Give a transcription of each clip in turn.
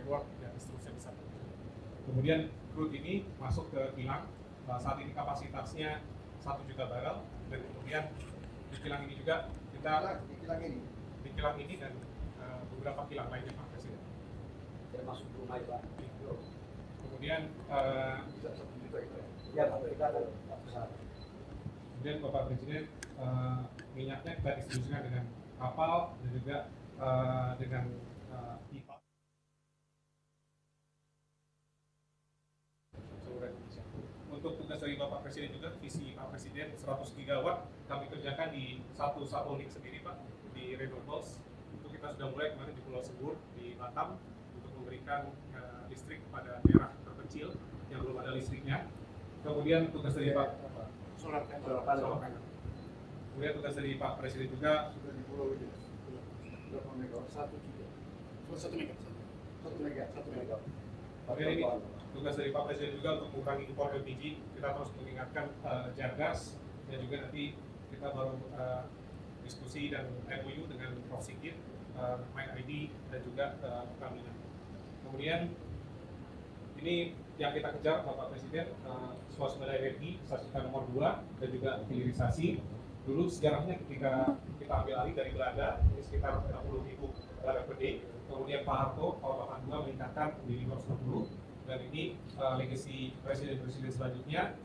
network dan seterusnya bisa. Kemudian crude ini masuk ke kilang. Saat ini kapasitasnya 1 juta barel, dan kemudian di kilang ini juga kita di kilang ini dan beberapa kilang lainnya, Pak Presiden. Termasuk rumah Pak. Kemudian kemudian Bapak Presiden, minyaknya kita distribusikan dengan kapal dan juga dengan pipa seluruh Indonesia. Untuk tugas dari Bapak Presiden juga, visi Pak Presiden 100 gigawatt kami kerjakan di satu unit sendiri, Pak, di renewables. Itu kita sudah mulai kemarin di Pulau Sebur, di Batam, untuk memberikan listrik kepada daerah terpencil yang belum ada listriknya. Kemudian tugas dari Pak solar panel. Kemudian tugas dari Pak Presiden juga sudah di pulau ini berapa megawatt? 1 megawatt. Kemudian ini tugas dari Pak Presiden juga untuk mengurangi impor LPG. Kita terus mengingatkan Jargas, dan juga nanti kita baru diskusi dan MOU dengan Prof. Sigit, MyID, dan juga Pertamina. Kemudian ini yang kita kejar Bapak Presiden, swasembada energi, stasiun nomor 2, dan juga hilirisasi. Dulu sejarahnya ketika kita ambil alih dari Belanda, ini sekitar 60.000 barel per day. Kemudian Pak Harto tahun 82 meningkatkan menjadi 260, dan ini legasi presiden-presiden selanjutnya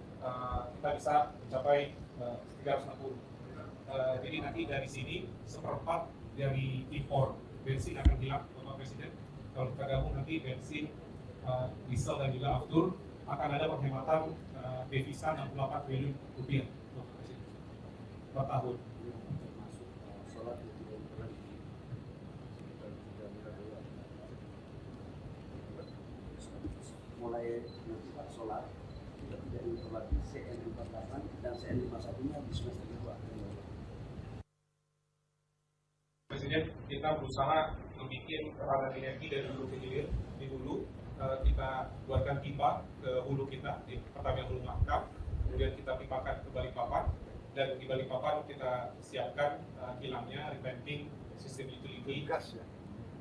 kita bisa mencapai 360. Jadi nanti dari sini seperempat dari impor bensin akan hilang, Bapak Presiden. Kalau kita gabung nanti bensin, diesel, dan juga aftur, akan ada penghematan devisa 68 triliun rupiah, Bapak Presiden, per tahun. Mulai nanti Pak solar kita tidak impor lagi CN48 dan CN51-nya di semester 2. Presiden, kita berusaha membuat ketahanan energi dari hulu ke hilir. Di hulu kita buatkan pipa ke hulu kita di Pertamina Hulu Mahakam, kemudian kita pipakan ke Balikpapan, dan di Balikpapan kita siapkan kilangnya, revamping sistem utility, gas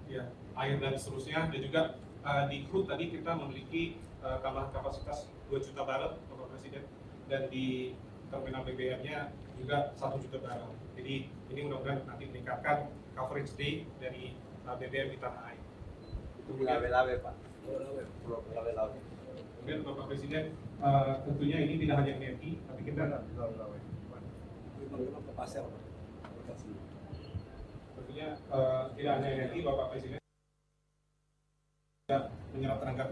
ya, air dan seterusnya. Dan juga di crude tadi kita memiliki tambahan kapasitas 2 juta barel, Bapak Presiden, dan di terminal BBM-nya juga 1 juta barel. Jadi ini mudah-mudahan nanti meningkatkan coverage day dari BBM di tanah air. Lawe-lawe Pak. Lawe-lawe. Kemudian Bapak Presiden, tentunya ini tidak hanya energi, tapi kita ke pasar. tentunya tidak hanya energi, Bapak Presiden tidak menyerap tenaga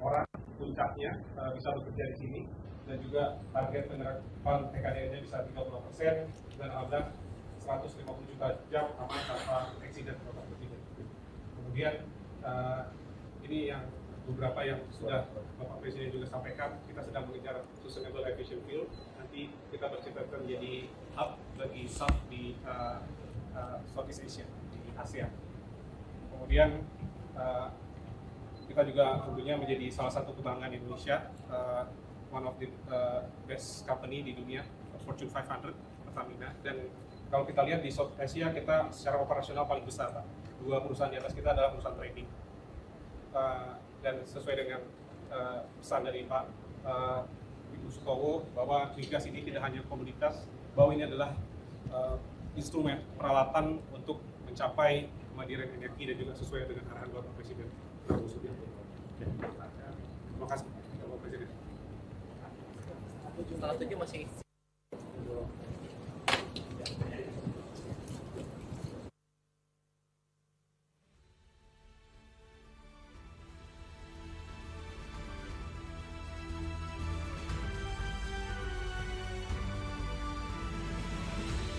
orang, puncaknya bisa bekerja di sini, dan juga target penerapan TKDN-nya bisa 30%, dan ada 150 juta jam aman tanpa eksiden, Bapak Presiden. Kemudian ini yang beberapa yang sudah Bapak Presiden juga sampaikan, kita sedang mengejar Sustainable Aviation Fuel. Nanti kita bercita-cita menjadi hub bagi SAF di Southeast Asia, di ASEAN. Kemudian kita juga tentunya menjadi salah satu kebanggaan Indonesia, one of the best company di dunia, Fortune 500, Pertamina. Dan kalau kita lihat di South Asia, kita secara operasional paling besar, Pak. 2 perusahaan di atas kita adalah perusahaan trading. Dan sesuai dengan pesan dari Pak Ibu Sutowo, bahwa migas ini tidak hanya komoditas, bahwa ini adalah instrumen peralatan untuk mencapai kemandirian energi, dan juga sesuai dengan arahan Bapak Presiden Prabowo Subianto. Terima kasih, Bapak Presiden. Selanjutnya masih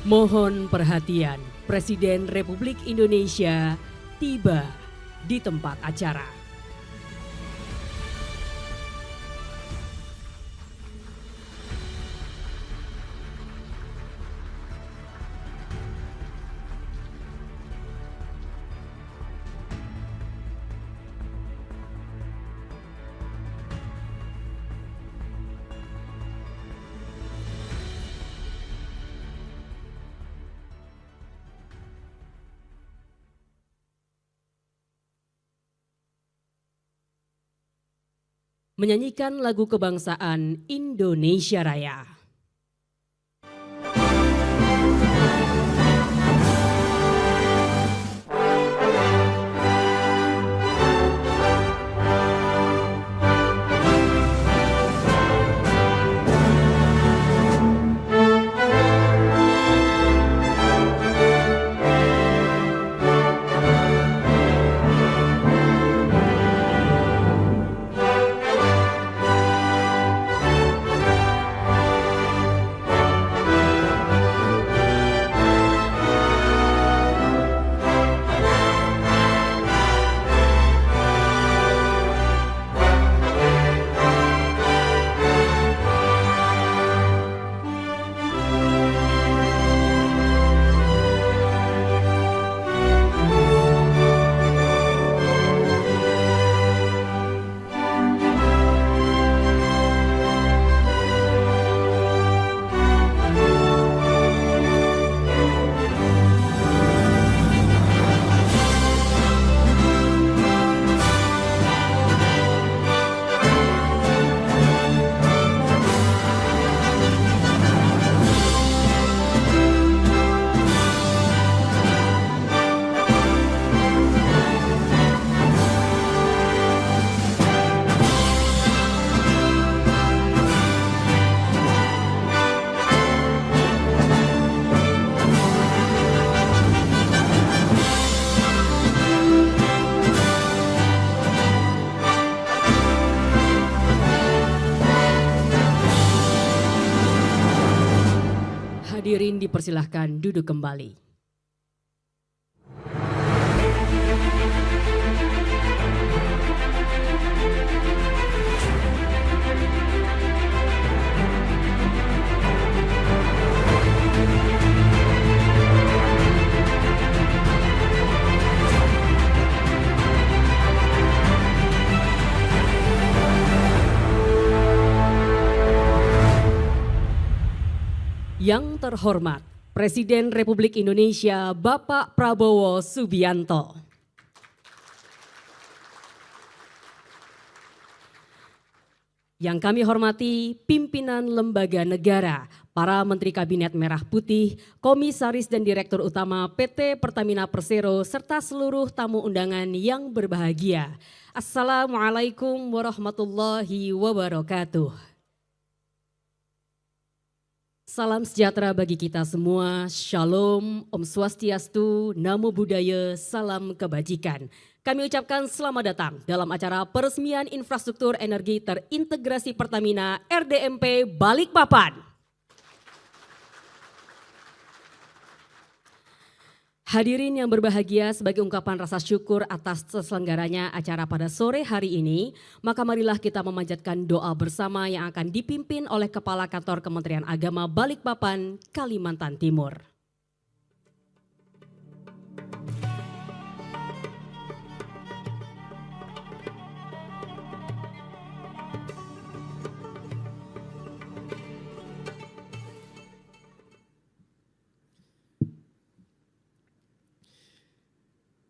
Mohon perhatian, Presiden Republik Indonesia tiba di tempat acara. menyanyikan lagu kebangsaan Indonesia Raya. Hadirin dipersilahkan duduk kembali. Yang terhormat Presiden Republik Indonesia Bapak Prabowo Subianto. Yang kami hormati pimpinan lembaga negara, para Menteri Kabinet Merah Putih, Komisaris dan Direktur Utama PT Pertamina Persero, serta seluruh tamu undangan yang berbahagia. Assalamualaikum warahmatullahi wabarakatuh. Salam sejahtera bagi kita semua, Shalom, Om Swastiastu, Namo Buddhaya, Salam Kebajikan. Kami ucapkan selamat datang dalam acara peresmian infrastruktur energi terintegrasi Pertamina RDMP Balikpapan. Hadirin yang berbahagia, sebagai ungkapan rasa syukur atas terselenggaranya acara pada sore hari ini, maka marilah kita memanjatkan doa bersama yang akan dipimpin oleh Kepala Kantor Kementerian Agama Balikpapan, Kalimantan Timur.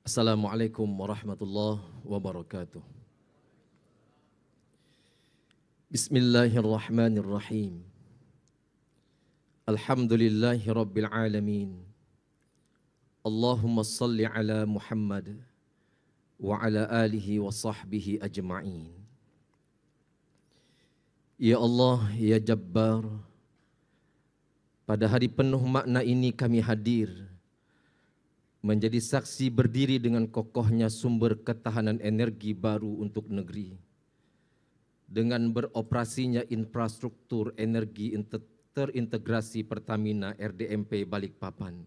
Assalamualaikum warahmatullahi wabarakatuh. Bismillahirrahmanirrahim. Alhamdulillahi rabbil alamin. Allahumma salli ala Muhammad wa ala alihi wa sahbihi ajma'in. Ya Allah, ya Jabbar, pada hari penuh makna ini kami hadir menjadi saksi berdiri dengan kokohnya sumber ketahanan energi baru untuk negeri, dengan beroperasinya infrastruktur energi terintegrasi Pertamina RDMP Balikpapan.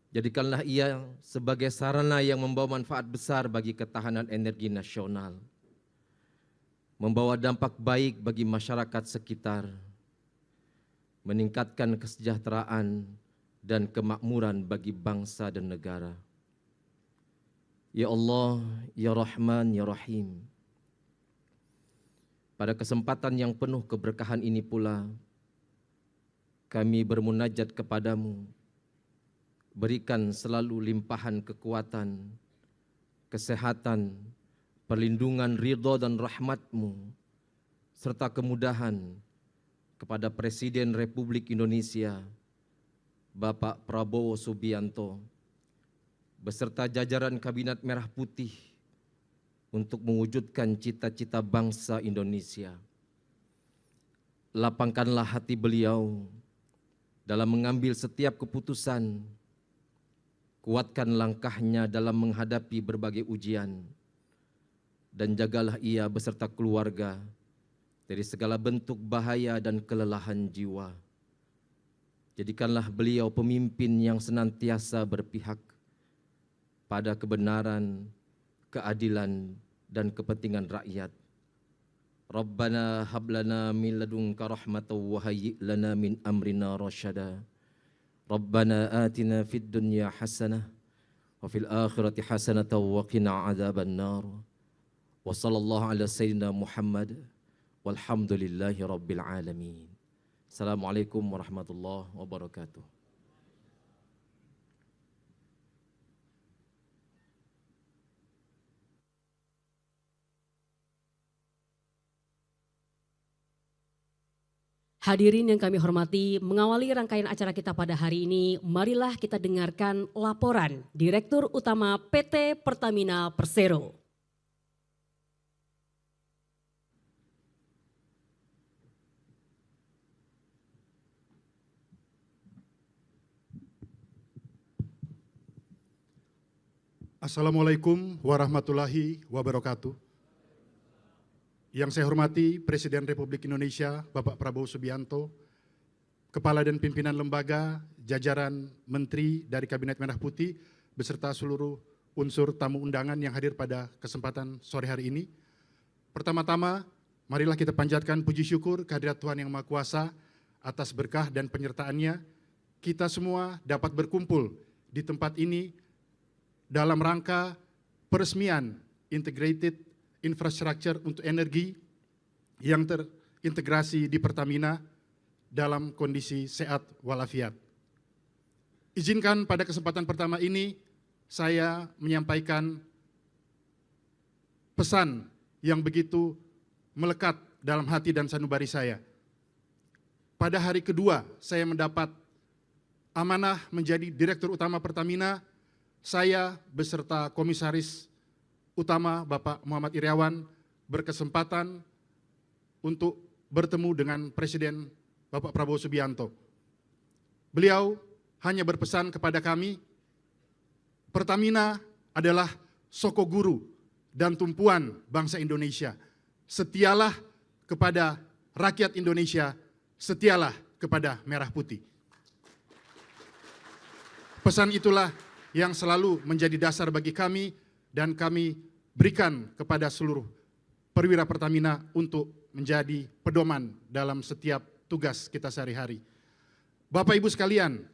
Jadikanlah ia sebagai sarana yang membawa manfaat besar bagi ketahanan energi nasional, membawa dampak baik bagi masyarakat sekitar, meningkatkan kesejahteraan dan kemakmuran bagi bangsa dan negara. Ya Allah, Ya Rahman, Ya Rahim. Pada kesempatan yang penuh keberkahan ini pula, kami bermunajat kepadamu, berikan selalu limpahan kekuatan, kesehatan, perlindungan ridho dan rahmat-Mu, serta kemudahan kepada Presiden Republik Indonesia, Bapak Prabowo Subianto, beserta jajaran Kabinet Merah Putih untuk mewujudkan cita-cita bangsa Indonesia. Lapangkanlah hati beliau dalam mengambil setiap keputusan, kuatkan langkahnya dalam menghadapi berbagai ujian, dan jagalah ia beserta keluarga dari segala bentuk bahaya dan kelelahan jiwa. Jadikanlah beliau pemimpin yang senantiasa berpihak pada kebenaran, keadilan, dan kepentingan rakyat. Rabbana hablana min ladunka rahmatan wa hayyi' lana min amrina rasyada. Rabbana atina fid dunya hasanah wa fil akhirati hasanatan wa qina adzaban nar. Wa sallallahu ala sayyidina Muhammad walhamdulillahi rabbil alamin. Assalamualaikum warahmatullahi wabarakatuh. Hadirin yang kami hormati, mengawali rangkaian acara kita pada hari ini, marilah kita dengarkan laporan Direktur Utama PT Pertamina Persero. Assalamualaikum warahmatullahi wabarakatuh. Yang saya hormati Presiden Republik Indonesia Bapak Prabowo Subianto, Kepala dan Pimpinan Lembaga, jajaran Menteri dari Kabinet Merah Putih, beserta seluruh unsur tamu undangan yang hadir pada kesempatan sore hari ini. Pertama-tama, marilah kita panjatkan puji syukur kehadirat Tuhan Yang Maha Kuasa atas berkah dan penyertaannya. Kita semua dapat berkumpul di tempat ini dalam rangka peresmian Integrated Infrastructure untuk energi yang terintegrasi di Pertamina dalam kondisi sehat walafiat. Izinkan pada kesempatan pertama ini saya menyampaikan pesan yang begitu melekat dalam hati dan sanubari saya. Pada hari kedua saya mendapat amanah menjadi Direktur Utama Pertamina, saya beserta Komisaris Utama Bapak Muhammad Iryawan berkesempatan untuk bertemu dengan Presiden Bapak Prabowo Subianto. Beliau hanya berpesan kepada kami, Pertamina adalah sokoguru dan tumpuan bangsa Indonesia. Setialah kepada rakyat Indonesia, setialah kepada Merah Putih. Pesan itulah yang selalu menjadi dasar bagi kami dan kami berikan kepada seluruh perwira Pertamina untuk menjadi pedoman dalam setiap tugas kita sehari-hari. Bapak Ibu sekalian,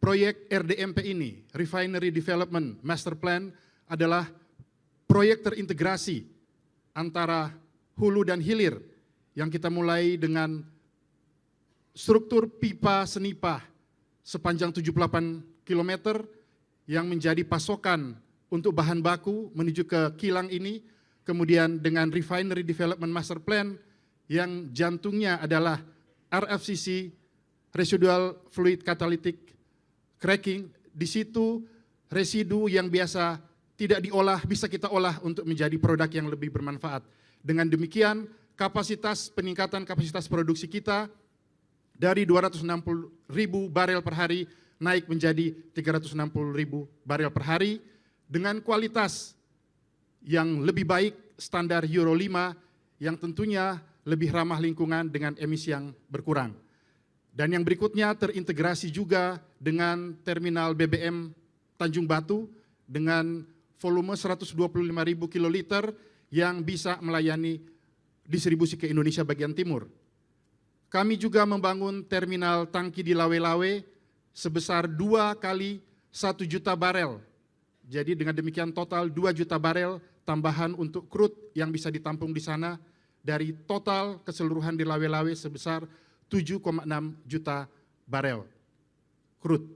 proyek RDMP ini, Refinery Development Master Plan, adalah proyek terintegrasi antara hulu dan hilir yang kita mulai dengan struktur pipa senipah sepanjang 78 km yang menjadi pasokan untuk bahan baku menuju ke kilang ini, kemudian dengan Refinery Development Master Plan yang jantungnya adalah RFCC, Residual Fluid Catalytic Cracking. Di situ residu yang biasa tidak diolah bisa kita olah untuk menjadi produk yang lebih bermanfaat. Dengan demikian peningkatan kapasitas produksi kita dari 260.000 barel per hari naik menjadi 360.000 barel per hari, dengan kualitas yang lebih baik, standar Euro 5 yang tentunya lebih ramah lingkungan dengan emisi yang berkurang. Dan yang berikutnya terintegrasi juga dengan terminal BBM Tanjung Batu dengan volume 125.000 kiloliter yang bisa melayani distribusi ke Indonesia bagian timur. Kami juga membangun terminal tangki di Lawe-Lawe sebesar 2 kali 1 juta barel. Jadi dengan demikian total 2 juta barel tambahan untuk crude yang bisa ditampung di sana dari total keseluruhan di Lawe-Lawe sebesar 7,6 juta barel crude.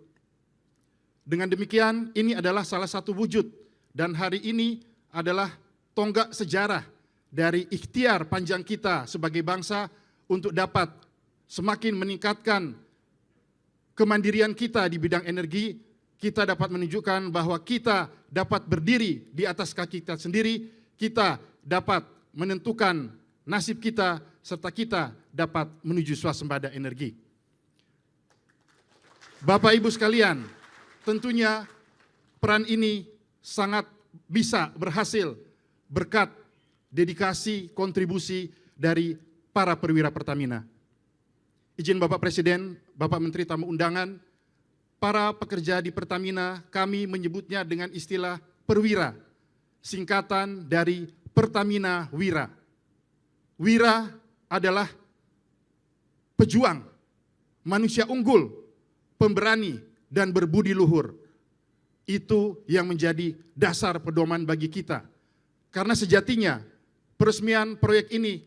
Dengan demikian ini adalah salah satu wujud dan hari ini adalah tonggak sejarah dari ikhtiar panjang kita sebagai bangsa untuk dapat semakin meningkatkan kemandirian kita di bidang energi. Kita dapat menunjukkan bahwa kita dapat berdiri di atas kaki kita sendiri, kita dapat menentukan nasib kita, serta kita dapat menuju swasembada energi. Bapak Ibu sekalian, tentunya peran ini sangat bisa berhasil berkat dedikasi kontribusi dari para perwira Pertamina. Izin Bapak Presiden, Bapak Menteri tamu undangan, para pekerja di Pertamina kami menyebutnya dengan istilah perwira, singkatan dari Pertamina Wira. Wira adalah pejuang, manusia unggul, pemberani, dan berbudi luhur. Itu yang menjadi dasar pedoman bagi kita. Karena sejatinya peresmian proyek ini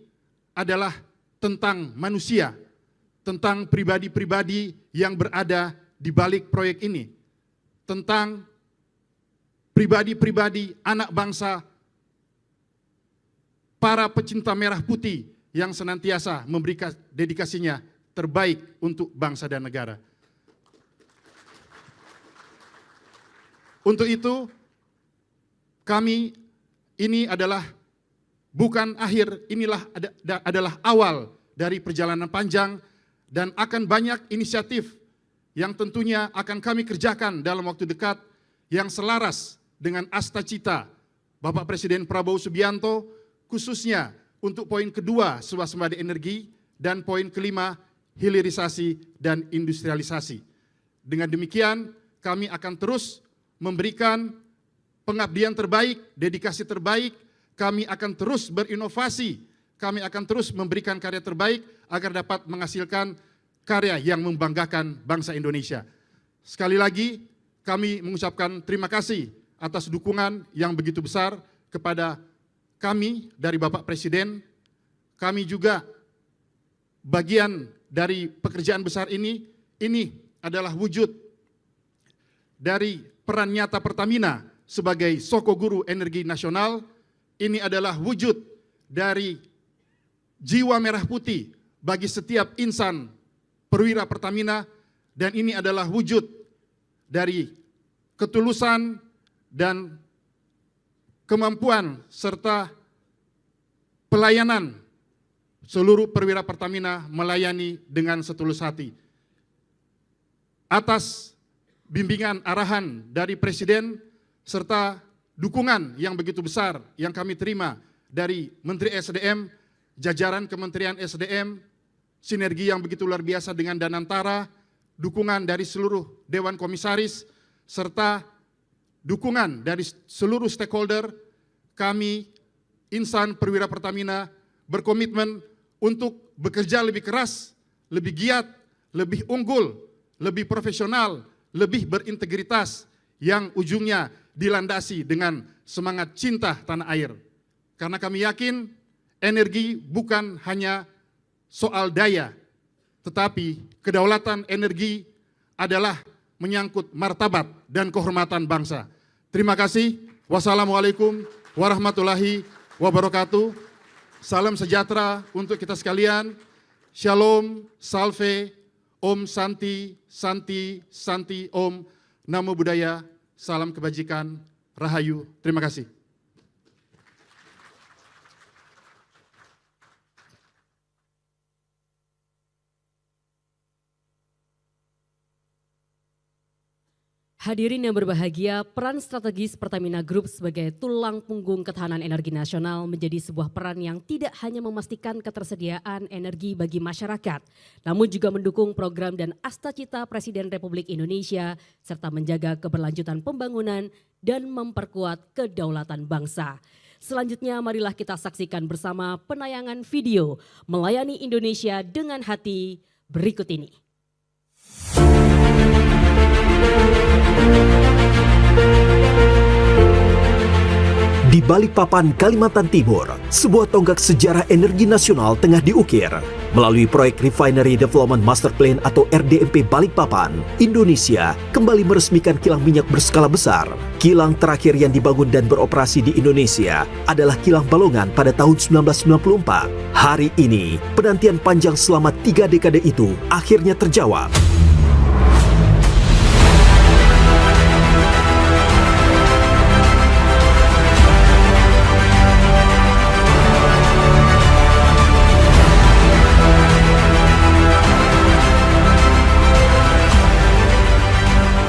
adalah tentang manusia, tentang pribadi-pribadi yang berada di balik proyek ini, tentang pribadi-pribadi anak bangsa, para pecinta merah putih yang senantiasa memberikan dedikasinya terbaik untuk bangsa dan negara. Untuk itu, kami ini adalah bukan akhir, inilah adalah awal dari perjalanan panjang dan akan banyak inisiatif yang tentunya akan kami kerjakan dalam waktu dekat yang selaras dengan asta cita Bapak Presiden Prabowo Subianto, khususnya untuk poin kedua swasembada energi dan poin kelima hilirisasi dan industrialisasi. Dengan demikian kami akan terus memberikan pengabdian terbaik, dedikasi terbaik, kami akan terus berinovasi, kami akan terus memberikan karya terbaik agar dapat menghasilkan karya yang membanggakan bangsa Indonesia. Sekali lagi kami mengucapkan terima kasih atas dukungan yang begitu besar kepada kami dari Bapak Presiden. Kami juga bagian dari pekerjaan besar ini adalah wujud dari peran nyata Pertamina sebagai soko guru energi nasional. Ini adalah wujud dari jiwa merah putih bagi setiap insan perwira Pertamina, dan ini adalah wujud dari ketulusan dan kemampuan serta pelayanan seluruh perwira Pertamina melayani dengan setulus hati. Atas bimbingan arahan dari Presiden serta dukungan yang begitu besar yang kami terima dari Menteri SDM, jajaran Kementerian SDM, sinergi yang begitu luar biasa dengan Danantara, dukungan dari seluruh Dewan Komisaris, serta dukungan dari seluruh stakeholder, kami insan perwira Pertamina berkomitmen untuk bekerja lebih keras, lebih giat, lebih unggul, lebih profesional, lebih berintegritas, yang ujungnya dilandasi dengan semangat cinta tanah air. Karena kami yakin energi bukan hanya soal daya, tetapi kedaulatan energi adalah menyangkut martabat dan kehormatan bangsa. Terima kasih. Wassalamualaikum warahmatullahi wabarakatuh. Salam sejahtera untuk kita sekalian. Shalom, salve, Om Santi, Santi, Santi, Om. Namo Buddhaya, salam kebajikan, Rahayu. Terima kasih. Hadirin yang berbahagia, peran strategis Pertamina Group sebagai tulang punggung ketahanan energi nasional menjadi sebuah peran yang tidak hanya memastikan ketersediaan energi bagi masyarakat, namun juga mendukung program dan asta-cita Presiden Republik Indonesia, serta menjaga keberlanjutan pembangunan dan memperkuat kedaulatan bangsa. Selanjutnya marilah kita saksikan bersama penayangan video Melayani Indonesia dengan Hati berikut ini. Di Balikpapan, Kalimantan Timur, sebuah tonggak sejarah energi nasional tengah diukir. Melalui proyek Refinery Development Master Plan atau RDMP Balikpapan, Indonesia kembali meresmikan kilang minyak berskala besar. Kilang terakhir yang dibangun dan beroperasi di Indonesia adalah Kilang Balongan pada tahun 1994. Hari ini, penantian panjang selama 3 dekade itu akhirnya terjawab.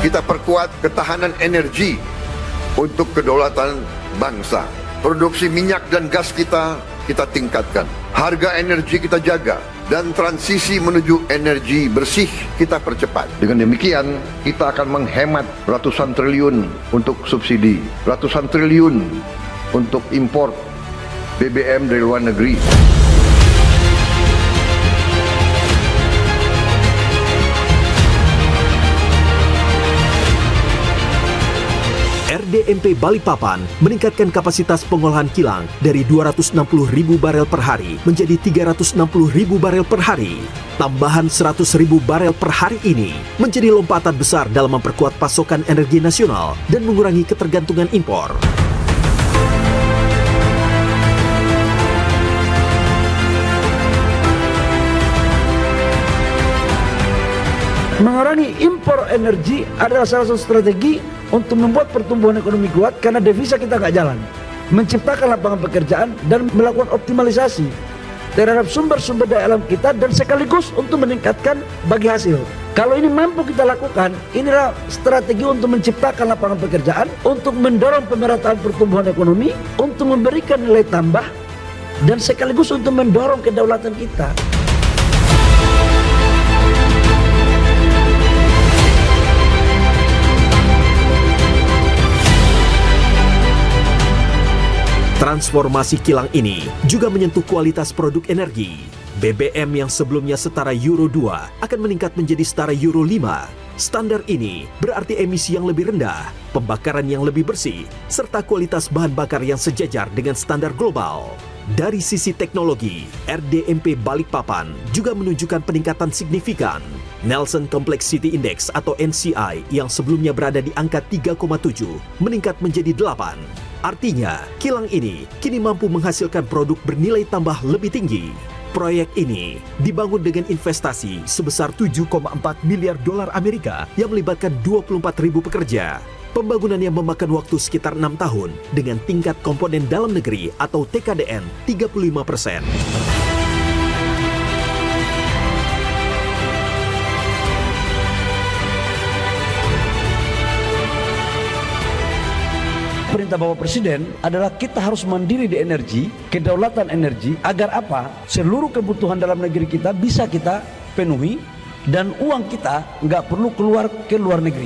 Kita perkuat ketahanan energi untuk kedaulatan bangsa. Produksi minyak dan gas kita tingkatkan. Harga energi kita jaga. Dan transisi menuju energi bersih kita percepat. Dengan demikian, kita akan menghemat ratusan triliun untuk subsidi. Ratusan triliun untuk impor BBM dari luar negeri. RDMP Balikpapan meningkatkan kapasitas pengolahan kilang dari 260.000 barel per hari menjadi 360.000 barel per hari. Tambahan 100.000 barel per hari ini menjadi lompatan besar dalam memperkuat pasokan energi nasional dan mengurangi ketergantungan impor. Mengurangi impor energi adalah salah satu strategi untuk membuat pertumbuhan ekonomi kuat karena devisa kita nggak jalan. Menciptakan lapangan pekerjaan dan melakukan optimalisasi terhadap sumber-sumber daya alam kita dan sekaligus untuk meningkatkan bagi hasil. Kalau ini mampu kita lakukan, inilah strategi untuk menciptakan lapangan pekerjaan, untuk mendorong pemerataan pertumbuhan ekonomi, untuk memberikan nilai tambah, dan sekaligus untuk mendorong kedaulatan kita. Transformasi kilang ini juga menyentuh kualitas produk energi. BBM yang sebelumnya setara Euro 2 akan meningkat menjadi setara Euro 5. Standar ini berarti emisi yang lebih rendah, pembakaran yang lebih bersih, serta kualitas bahan bakar yang sejajar dengan standar global. Dari sisi teknologi, RDMP Balikpapan juga menunjukkan peningkatan signifikan. Nelson Complexity Index atau NCI yang sebelumnya berada di angka 3,7 meningkat menjadi 8. Artinya, kilang ini kini mampu menghasilkan produk bernilai tambah lebih tinggi. Proyek ini dibangun dengan investasi sebesar 7,4 miliar dolar Amerika yang melibatkan 24.000 pekerja. Pembangunan yang memakan waktu sekitar 6 tahun dengan tingkat komponen dalam negeri atau TKDN 35%. Perintah Bapak Presiden adalah kita harus mandiri di energi, kedaulatan energi, agar apa? Seluruh kebutuhan dalam negeri kita bisa kita penuhi dan uang kita nggak perlu keluar ke luar negeri.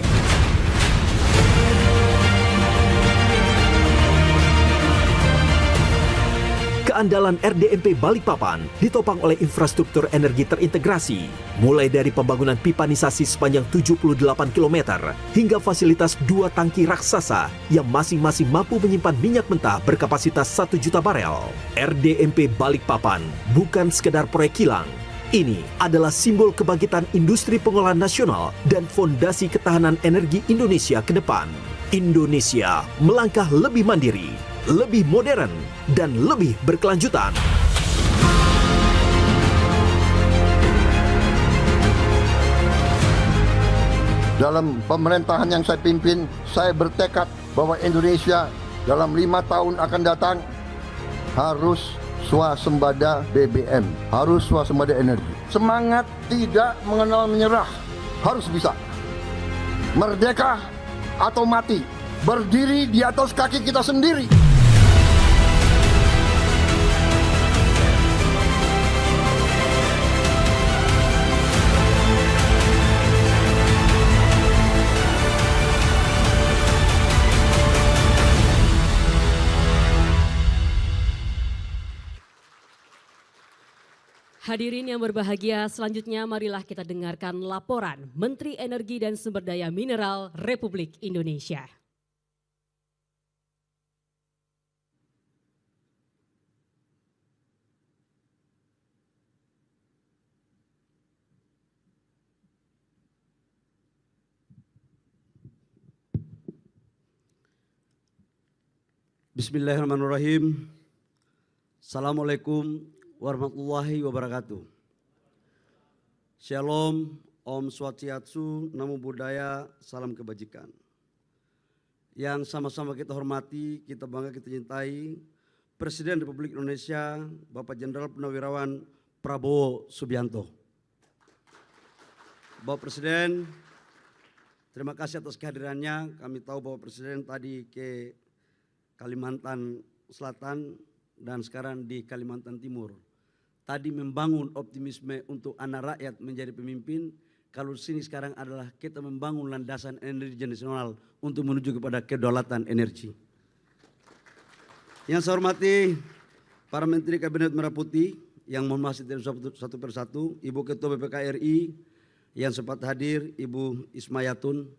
Keandalan RDMP Balikpapan ditopang oleh infrastruktur energi terintegrasi, mulai dari pembangunan pipanisasi sepanjang 78 km hingga fasilitas 2 tangki raksasa yang masing-masing mampu menyimpan minyak mentah berkapasitas 1 juta barel. RDMP Balikpapan bukan sekedar proyek kilang. Ini adalah simbol kebangkitan industri pengolahan nasional dan fondasi ketahanan energi Indonesia ke depan. Indonesia melangkah lebih mandiri, lebih modern, dan lebih berkelanjutan. Dalam pemerintahan yang saya pimpin, saya bertekad bahwa Indonesia dalam 5 tahun akan datang harus swasembada BBM, harus swasembada energi. Semangat tidak mengenal menyerah, harus bisa. Merdeka atau mati, berdiri di atas kaki kita sendiri. Hadirin yang berbahagia, selanjutnya marilah kita dengarkan laporan Menteri Energi dan Sumber Daya Mineral Republik Indonesia. Bismillahirrahmanirrahim. Assalamualaikum warahmatullahi wabarakatuh. Shalom, Om Swastiastu, Namo Buddhaya, salam kebajikan. Yang sama-sama kita hormati, kita bangga, kita cintai, Presiden Republik Indonesia, Bapak Jenderal Purnawirawan Prabowo Subianto. Bapak Presiden, terima kasih atas kehadirannya. Kami tahu Bapak Presiden tadi ke Kalimantan Selatan dan sekarang di Kalimantan Timur. Tadi membangun optimisme untuk anak rakyat menjadi pemimpin. Kalau di sini sekarang adalah kita membangun landasan energi nasional untuk menuju kepada kedaulatan energi. Yang saya hormati para Menteri Kabinet Merah Putih yang mohon maaf satu persatu, Ibu Ketua BPK RI yang sempat hadir, Ibu Ismayatun.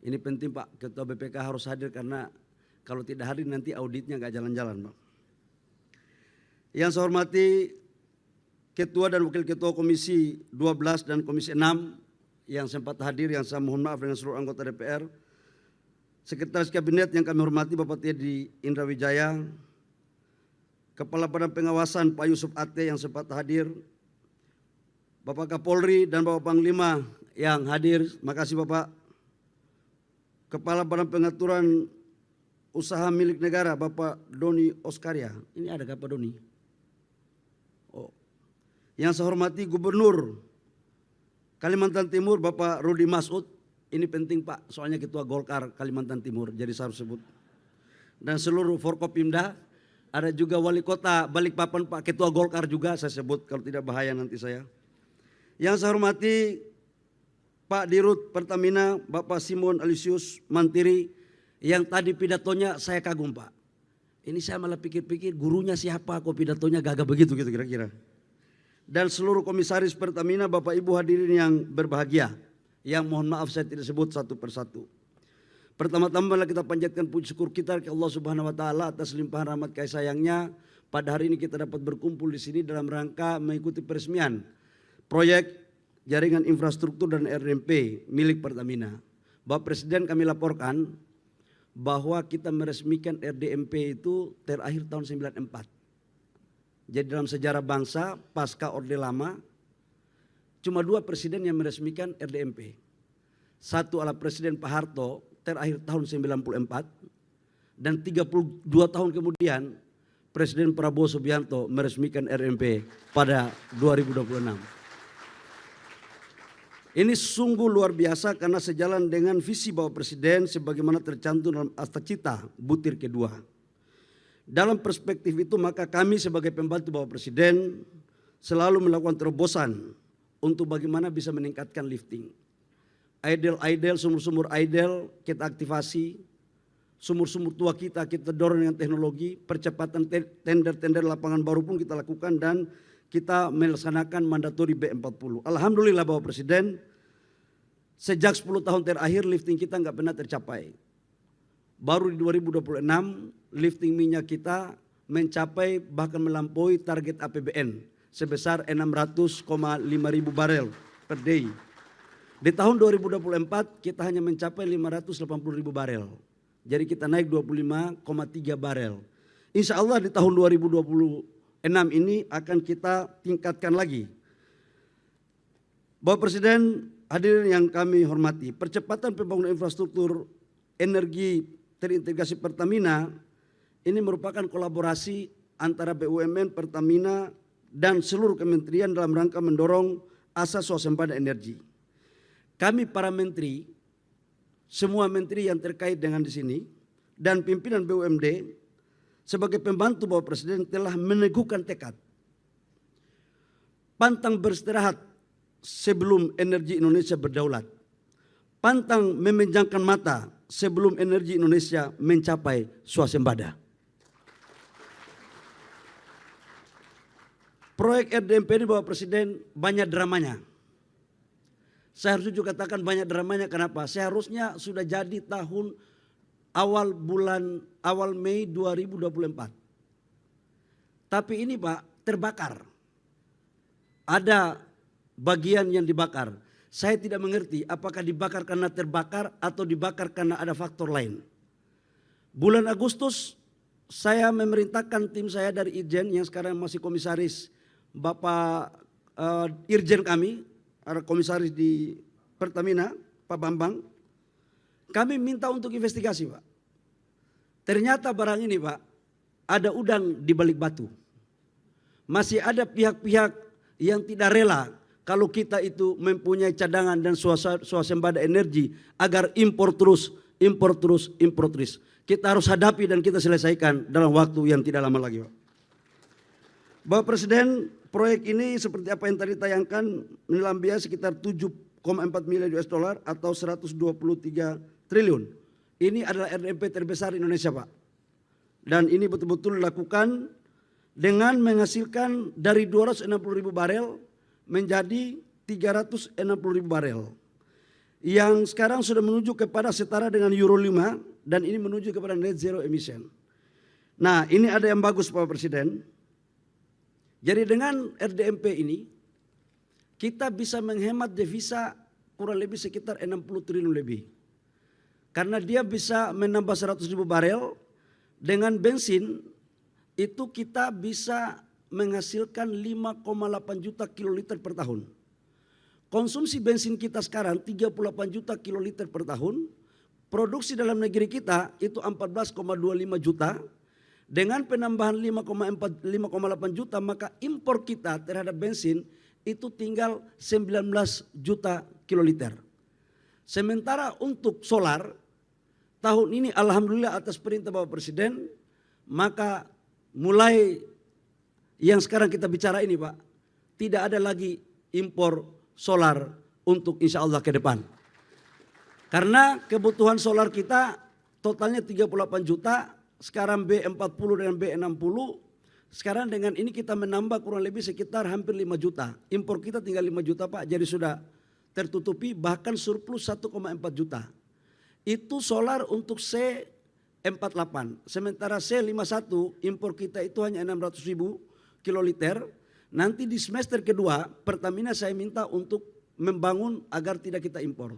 Ini penting Pak, Ketua BPK harus hadir karena kalau tidak hadir nanti auditnya nggak jalan-jalan Pak. Yang saya hormati Ketua dan Wakil Ketua Komisi 12 dan Komisi 6 yang sempat hadir, yang saya mohon maaf dengan seluruh anggota DPR. Sekretaris Kabinet yang kami hormati Bapak Teddy Indra Wijaya, Kepala Badan Pengawasan Pak Yusuf Ate yang sempat hadir, Bapak Kapolri dan Bapak Panglima yang hadir, makasih Bapak. Kepala Badan Pengaturan Usaha Milik Negara Bapak Doni Oskaria, ini ada Bapak Doni? Oh. Yang saya hormati Gubernur Kalimantan Timur Bapak Rudi Masud, ini penting Pak, soalnya Ketua Golkar Kalimantan Timur, jadi saya harus sebut. Dan seluruh Forkopimda, ada juga Wali Kota Balikpapan Pak, Ketua Golkar juga saya sebut, kalau tidak bahaya nanti saya. Yang saya hormati Pak Dirut Pertamina Bapak Simon Alisius Mantiri, yang tadi pidatonya saya kagum Pak. Ini saya malah pikir-pikir gurunya siapa kok pidatonya gagah begitu gitu kira-kira. Dan seluruh komisaris Pertamina Bapak Ibu hadirin yang berbahagia, yang mohon maaf saya tidak sebut satu persatu. Pertama-tama kita panjatkan puji syukur kita ke Allah Subhanahu wa taala atas limpahan rahmat kasih sayangnya. Pada hari ini kita dapat berkumpul di sini dalam rangka mengikuti peresmian proyek jaringan infrastruktur dan RDMP milik Pertamina. Bapak Presiden, kami laporkan bahwa kita meresmikan RDMP itu terakhir tahun 94. Jadi dalam sejarah bangsa pasca Orde Lama cuma 2 presiden yang meresmikan RDMP. Satu adalah Presiden Pak Harto terakhir tahun 94 dan 32 tahun kemudian Presiden Prabowo Subianto meresmikan RDMP pada 2026. Ini sungguh luar biasa karena sejalan dengan visi Bapak Presiden sebagaimana tercantum dalam Akta Cita butir kedua. Dalam perspektif itu maka kami sebagai pembantu Bapak Presiden selalu melakukan terobosan untuk bagaimana bisa meningkatkan lifting. Idle, sumur-sumur idle kita aktivasi, sumur-sumur tua kita dorong dengan teknologi, percepatan tender-tender lapangan baru pun kita lakukan dan kita melaksanakan mandatori B40. Alhamdulillah Bapak Presiden, sejak 10 tahun terakhir lifting kita nggak pernah tercapai. Baru di 2026 lifting minyak kita mencapai bahkan melampaui target APBN sebesar 600,5 ribu barel per day. Di tahun 2024 kita hanya mencapai 580 ribu barel. Jadi kita naik 25,3 barel. Insya Allah di tahun 2026 ini akan kita tingkatkan lagi. Bapak Presiden, hadirin yang kami hormati, percepatan pembangunan infrastruktur energi terintegrasi Pertamina ini merupakan kolaborasi antara BUMN, Pertamina, dan seluruh kementerian dalam rangka mendorong asas swasembada energi. Kami para menteri, semua menteri yang terkait dengan di sini, dan pimpinan BUMD, sebagai pembantu Bapak Presiden telah meneguhkan tekad pantang beristirahat sebelum energi Indonesia berdaulat, pantang memejamkan mata sebelum energi Indonesia mencapai swasembada. Proyek RDMP ini Bapak Presiden banyak dramanya. Saya harus juga katakan banyak dramanya, kenapa? Seharusnya sudah jadi tahun awal Mei 2024. Tapi ini Pak terbakar. Ada bagian yang dibakar. Saya tidak mengerti apakah dibakar karena terbakar atau dibakar karena ada faktor lain. Bulan Agustus saya memerintahkan tim saya dari Irjen yang sekarang masih komisaris, Bapak Irjen kami, ada komisaris di Pertamina, Pak Bambang, kami minta untuk investigasi, Pak. Ternyata barang ini, Pak, ada udang di balik batu. Masih ada pihak-pihak yang tidak rela kalau kita itu mempunyai cadangan dan swasembada energi agar impor terus. Kita harus hadapi dan kita selesaikan dalam waktu yang tidak lama lagi, Pak. Bapak Presiden, proyek ini seperti apa yang tadi tayangkan menelan biaya sekitar 7,4 miliar US dollar atau 123 triliun. Ini adalah RDMP terbesar Indonesia, Pak. Dan ini betul-betul dilakukan dengan menghasilkan dari 260.000 barel menjadi 360.000 barel. Yang sekarang sudah menuju kepada setara dengan Euro 5 dan ini menuju kepada net zero emission. Nah, ini ada yang bagus, Pak Presiden. Jadi dengan RDMP ini kita bisa menghemat devisa kurang lebih sekitar 60 triliun lebih. Karena dia bisa menambah 100.000 barel, dengan bensin itu kita bisa menghasilkan 5,8 juta kiloliter per tahun. Konsumsi bensin kita sekarang 38 juta kiloliter per tahun, produksi dalam negeri kita itu 14,25 juta. Dengan penambahan 5,8 juta maka impor kita terhadap bensin itu tinggal 19 juta kiloliter. Sementara untuk solar tahun ini alhamdulillah atas perintah Bapak Presiden maka mulai yang sekarang kita bicara ini, Pak, tidak ada lagi impor solar untuk insya Allah ke depan. Karena kebutuhan solar kita totalnya 38 juta, sekarang B40 dengan B60, sekarang dengan ini kita menambah kurang lebih sekitar hampir 5 juta. Impor kita tinggal 5 juta, Pak, jadi sudah tertutupi bahkan surplus 1,4 juta. Itu solar untuk C48, sementara C51 impor kita itu hanya 600.000 kiloliter. Nanti di semester kedua Pertamina saya minta untuk membangun agar tidak kita impor.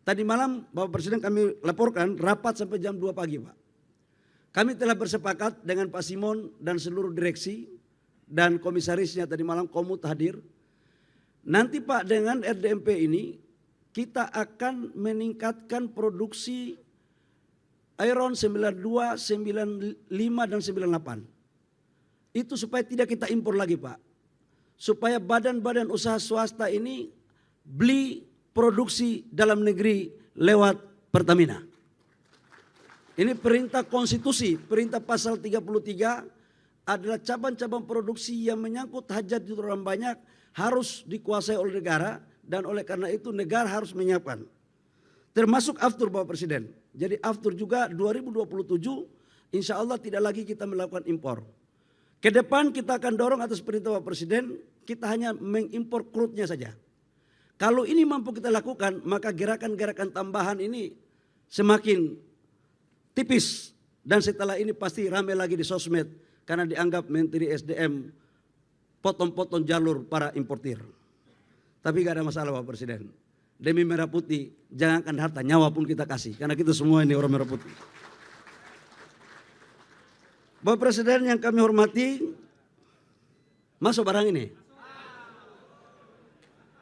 Tadi malam Bapak Presiden kami laporkan rapat sampai jam 2 pagi, Pak. Kami telah bersepakat dengan Pak Simon dan seluruh direksi dan komisarisnya tadi malam komut hadir. Nanti, Pak, dengan RDMP ini kita akan meningkatkan produksi Iron 92, 95 dan 98. Itu supaya tidak kita impor lagi, Pak. Supaya badan-badan usaha swasta ini beli produksi dalam negeri lewat Pertamina. Ini perintah konstitusi, perintah pasal 33 adalah cabang-cabang produksi yang menyangkut hajat di orang banyak harus dikuasai oleh negara dan oleh karena itu negara harus menyiapkan. Termasuk aftur, Bapak Presiden. Jadi aftur juga 2027 insya Allah tidak lagi kita melakukan impor. Ke depan kita akan dorong atas perintah Bapak Presiden, kita hanya mengimpor crude-nya saja. Kalau ini mampu kita lakukan, maka gerakan-gerakan tambahan ini semakin tipis. Dan setelah ini pasti ramai lagi di sosmed karena dianggap Menteri SDM potong-potong jalur para importir. Tapi gak ada masalah, Bapak Presiden. Demi merah putih, jangankan harta, nyawa pun kita kasih. Karena kita semua ini orang merah putih. Bapak Presiden yang kami hormati, masuk barang ini.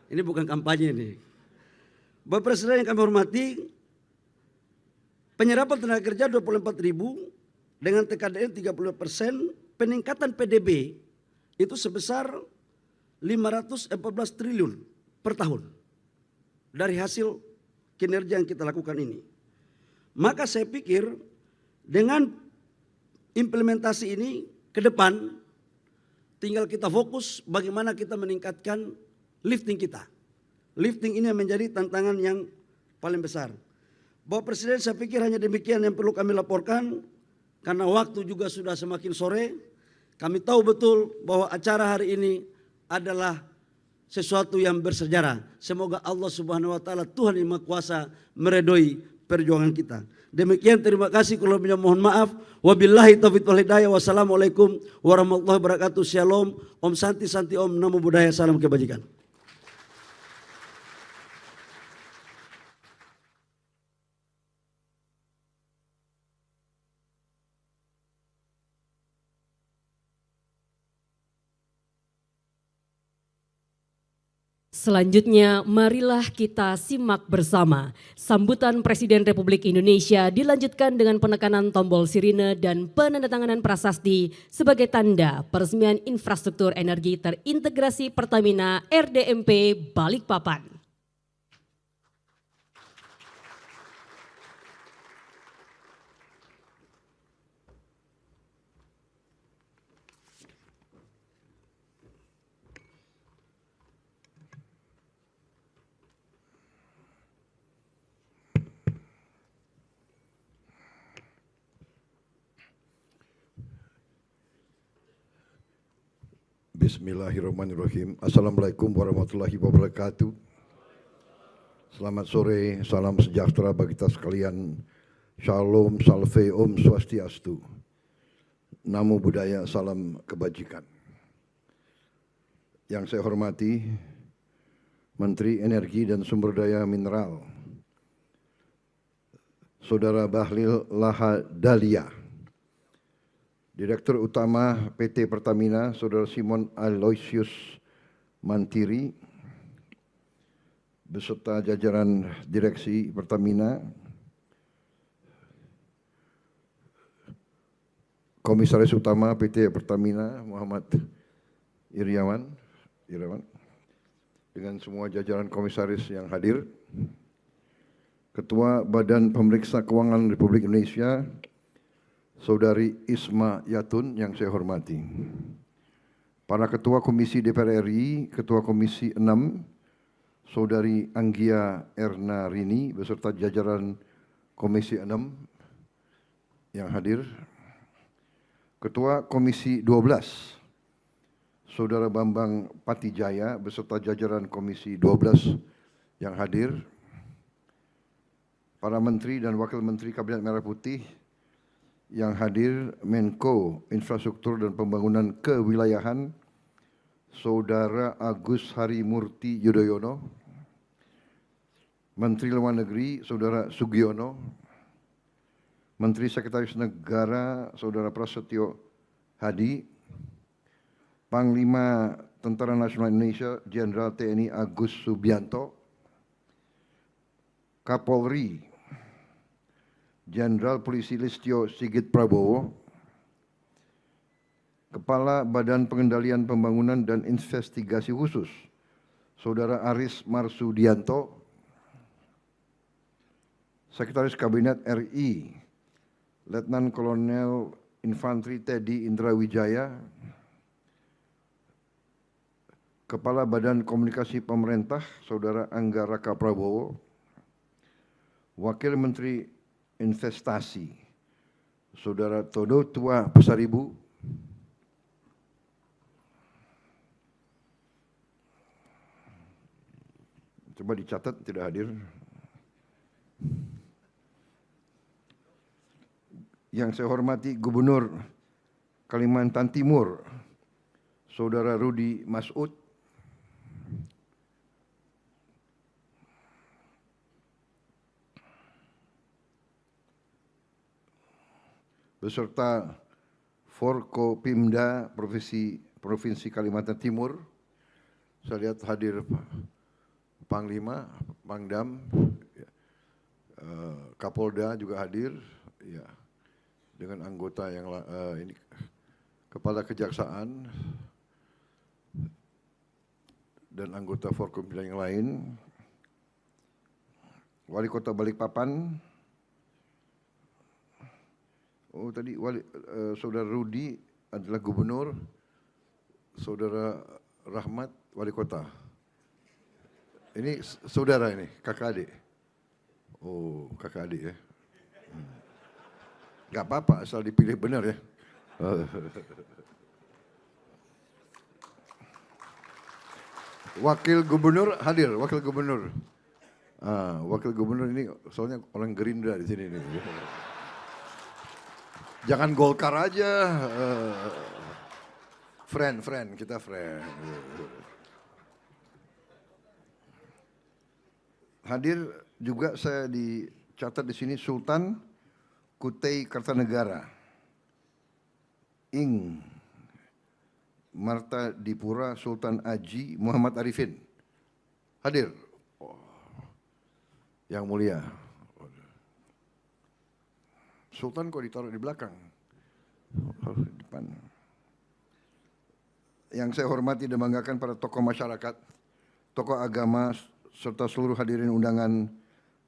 Ini bukan kampanye ini. Bapak Presiden yang kami hormati, penyerapan tenaga kerja 24.000 dengan TKDN 30%, peningkatan PDB itu sebesar 514 triliun per tahun dari hasil kinerja yang kita lakukan ini. Maka saya pikir dengan implementasi ini ke depan tinggal kita fokus bagaimana kita meningkatkan lifting kita. Lifting ini menjadi tantangan yang paling besar. Bapak Presiden, saya pikir hanya demikian yang perlu kami laporkan karena waktu juga sudah semakin sore. Kami tahu betul bahwa acara hari ini adalah sesuatu yang bersejarah. Semoga Allah Subhanahu wa taala Tuhan yang Maha Kuasa meredoi perjuangan kita. Demikian, terima kasih, kalau mohon maaf. Wabillahi taufiq wal hidayah. Wassalamualaikum warahmatullahi wabarakatuh. Shalom, Om Santi Santi Om, Namo Buddhaya, salam kebajikan. Selanjutnya, marilah kita simak bersama. Sambutan Presiden Republik Indonesia dilanjutkan dengan penekanan tombol sirine dan penandatanganan prasasti sebagai tanda peresmian infrastruktur energi terintegrasi Pertamina RDMP Balikpapan. Bismillahirrahmanirrahim. Assalamualaikum warahmatullahi wabarakatuh. Selamat sore, salam sejahtera bagi kita sekalian. Shalom, salve, om swastiastu. Namo Buddhaya, salam kebajikan. Yang saya hormati Menteri Energi dan Sumber Daya Mineral, Saudara Bahlil Lahadalia, Direktur Utama PT Pertamina, Saudara Simon Aloysius Mantiri, beserta jajaran Direksi Pertamina, Komisaris Utama PT Pertamina Muhammad Iriawan, dengan semua jajaran komisaris yang hadir, Ketua Badan Pemeriksa Keuangan Republik Indonesia, Saudari Isma Yatun yang saya hormati, para Ketua Komisi DPR RI, Ketua Komisi 6, Saudari Anggia Erna Rini beserta jajaran Komisi 6 yang hadir, Ketua Komisi 12, Saudara Bambang Patijaya beserta jajaran Komisi 12 yang hadir, para Menteri dan Wakil Menteri Kabinet Merah Putih yang hadir, Menko Infrastruktur dan Pembangunan Kewilayahan, Saudara Agus Harimurti Yudhoyono, Menteri Luar Negeri, Saudara Sugiono, Menteri Sekretaris Negara, Saudara Prasetyo Hadi, Panglima Tentara Nasional Indonesia, Jenderal TNI Agus Subianto, Kapolri Jenderal Polisi Listio Sigit Prabowo, Kepala Badan Pengendalian Pembangunan dan Investigasi Khusus, Saudara Aris Marsudianto, Sekretaris Kabinet RI, Letnan Kolonel Infantri Teddy Indrawijaya, Kepala Badan Komunikasi Pemerintah, Saudara Angga Raka Prabowo, Wakil Menteri Investasi, Saudara Todo Tua Pasaribu, coba dicatat tidak hadir. Yang saya hormati Gubernur Kalimantan Timur, Saudara Rudi Masud, beserta Forkopimda Provinsi Kalimantan Timur. Saya lihat hadir Panglima, Pangdam, Kapolda juga hadir, ya, dengan anggota yang ini, Kepala Kejaksaan dan anggota Forkopimda yang lain, Wali Kota Balikpapan. Oh tadi Saudara Rudi adalah Gubernur, Saudara Rahmat Wali Kota. Ini saudara ini, kakak adik. Oh kakak adik ya. Gak apa-apa asal dipilih benar ya. Wakil Gubernur hadir, Wakil Gubernur. Wakil Gubernur ini soalnya orang Gerindra di sini nih. Jangan Golkar aja, friend, kita friend. Hadir juga saya dicatat di sini Sultan Kutai Kartanegara, Ing Marta Dipura Sultan Aji Muhammad Arifin, Hadir. Yang mulia. Sultan kok ditaruh di belakang? Harus di depan. Yang saya hormati dan banggakan para tokoh masyarakat, tokoh agama, serta seluruh hadirin undangan,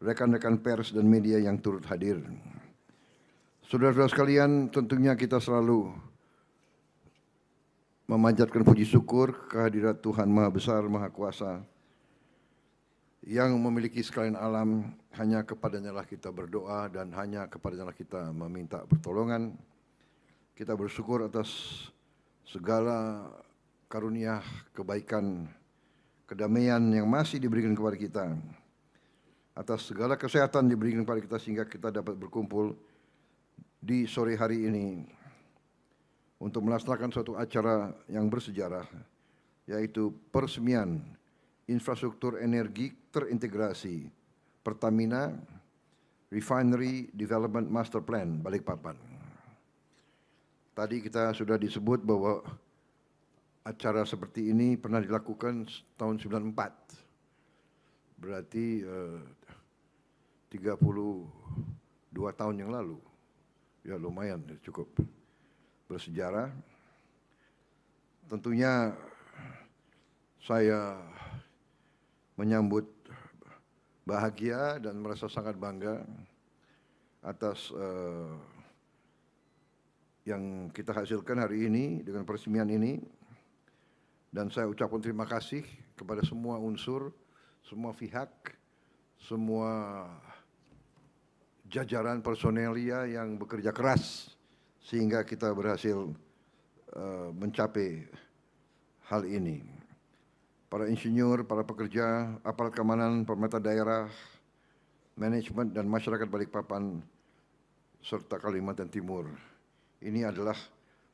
rekan-rekan pers dan media yang turut hadir. Saudara-saudara sekalian, tentunya kita selalu memanjatkan puji syukur kehadirat Tuhan Maha Besar, Maha Kuasa, yang memiliki sekalian alam. Hanya kepadanya lah kita berdoa dan hanya kepadanya lah kita meminta pertolongan. Kita bersyukur atas segala karunia, kebaikan, kedamaian yang masih diberikan kepada kita. Atas segala kesehatan diberikan kepada kita sehingga kita dapat berkumpul di sore hari ini untuk melaksanakan suatu acara yang bersejarah, yaitu peresmian infrastruktur energi terintegrasi Pertamina Refinery Development Master Plan Balikpapan. Tadi kita sudah disebut bahwa acara seperti ini pernah dilakukan tahun 94. Berarti 32 tahun yang lalu. Ya lumayan, cukup bersejarah. Tentunya saya menyambut bahagia dan merasa sangat bangga atas yang kita hasilkan hari ini dengan peresmian ini. Dan saya ucapkan terima kasih kepada semua unsur, semua pihak, semua jajaran personelia yang bekerja keras sehingga kita berhasil mencapai hal ini. Para insinyur, para pekerja, aparat keamanan, pemerintah daerah, manajemen dan masyarakat Balikpapan serta Kalimantan Timur. Ini adalah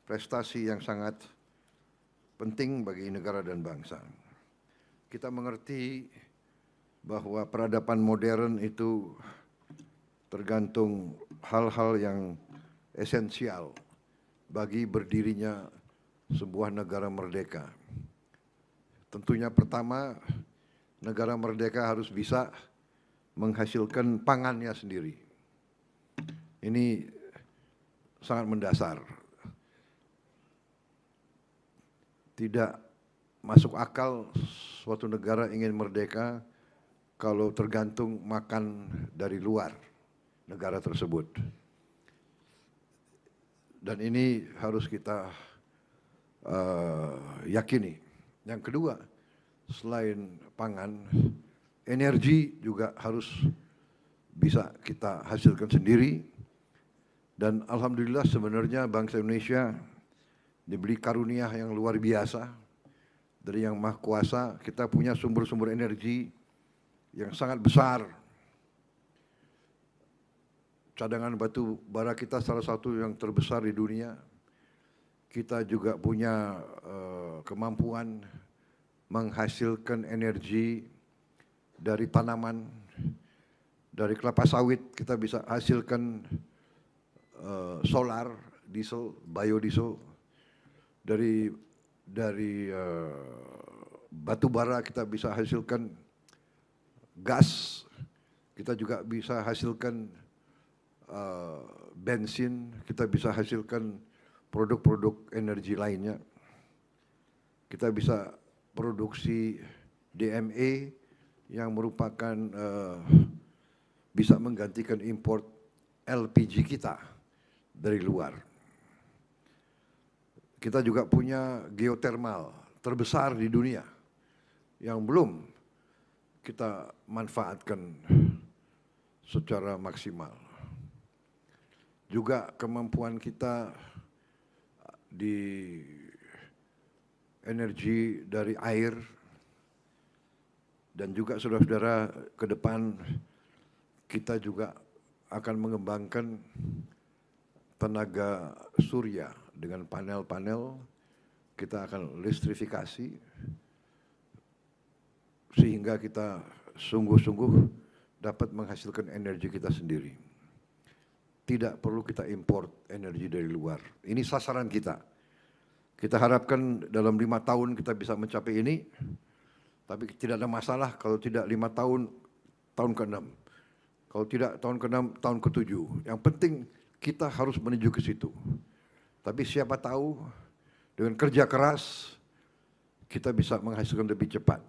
prestasi yang sangat penting bagi negara dan bangsa. Kita mengerti bahwa peradaban modern itu tergantung hal-hal yang esensial bagi berdirinya sebuah negara merdeka. Tentunya pertama, negara merdeka harus bisa menghasilkan pangannya sendiri. Ini sangat mendasar. Tidak masuk akal suatu negara ingin merdeka kalau tergantung makan dari luar negara tersebut. Dan ini harus kita yakini. Yang kedua, selain pangan, energi juga harus bisa kita hasilkan sendiri. Dan alhamdulillah sebenarnya bangsa Indonesia diberi karunia yang luar biasa dari Yang Maha Kuasa. Kita punya sumber-sumber energi yang sangat besar. Cadangan batu bara kita salah satu yang terbesar di dunia. Kita juga punya kemampuan menghasilkan energi dari tanaman, dari kelapa sawit kita bisa hasilkan solar, diesel, biodiesel. Dari batu bara kita bisa hasilkan gas, kita juga bisa hasilkan bensin, kita bisa hasilkan produk-produk energi lainnya. Kita bisa produksi DME yang merupakan bisa menggantikan import LPG kita dari luar. Kita juga punya geotermal terbesar di dunia yang belum kita manfaatkan secara maksimal. Juga kemampuan kita di energi dari air, dan juga saudara-saudara ke depan kita juga akan mengembangkan tenaga surya dengan panel-panel. Kita akan listrifikasi sehingga kita sungguh-sungguh dapat menghasilkan energi kita sendiri. Tidak perlu kita import energi dari luar. Ini sasaran kita. Kita harapkan dalam 5 tahun kita bisa mencapai ini. Tapi tidak ada masalah kalau tidak 5 tahun, tahun ke-6. Kalau tidak tahun ke-6, tahun ke-7. Yang penting kita harus menuju ke situ. Tapi siapa tahu dengan kerja keras kita bisa menghasilkan lebih cepat.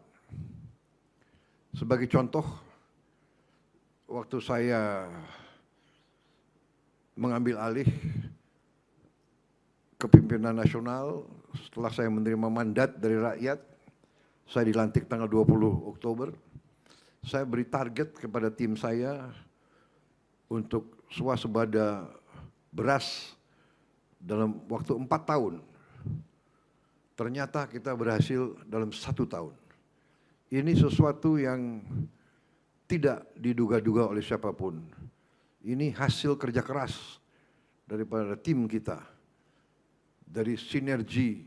Sebagai contoh, waktu saya mengambil alih kepimpinan nasional, setelah saya menerima mandat dari rakyat, saya dilantik tanggal 20 Oktober, saya beri target kepada tim saya untuk swasembada beras dalam waktu 4 tahun. Ternyata kita berhasil dalam 1 tahun. Ini sesuatu yang tidak diduga-duga oleh siapapun. Ini hasil kerja keras daripada tim kita, dari sinergi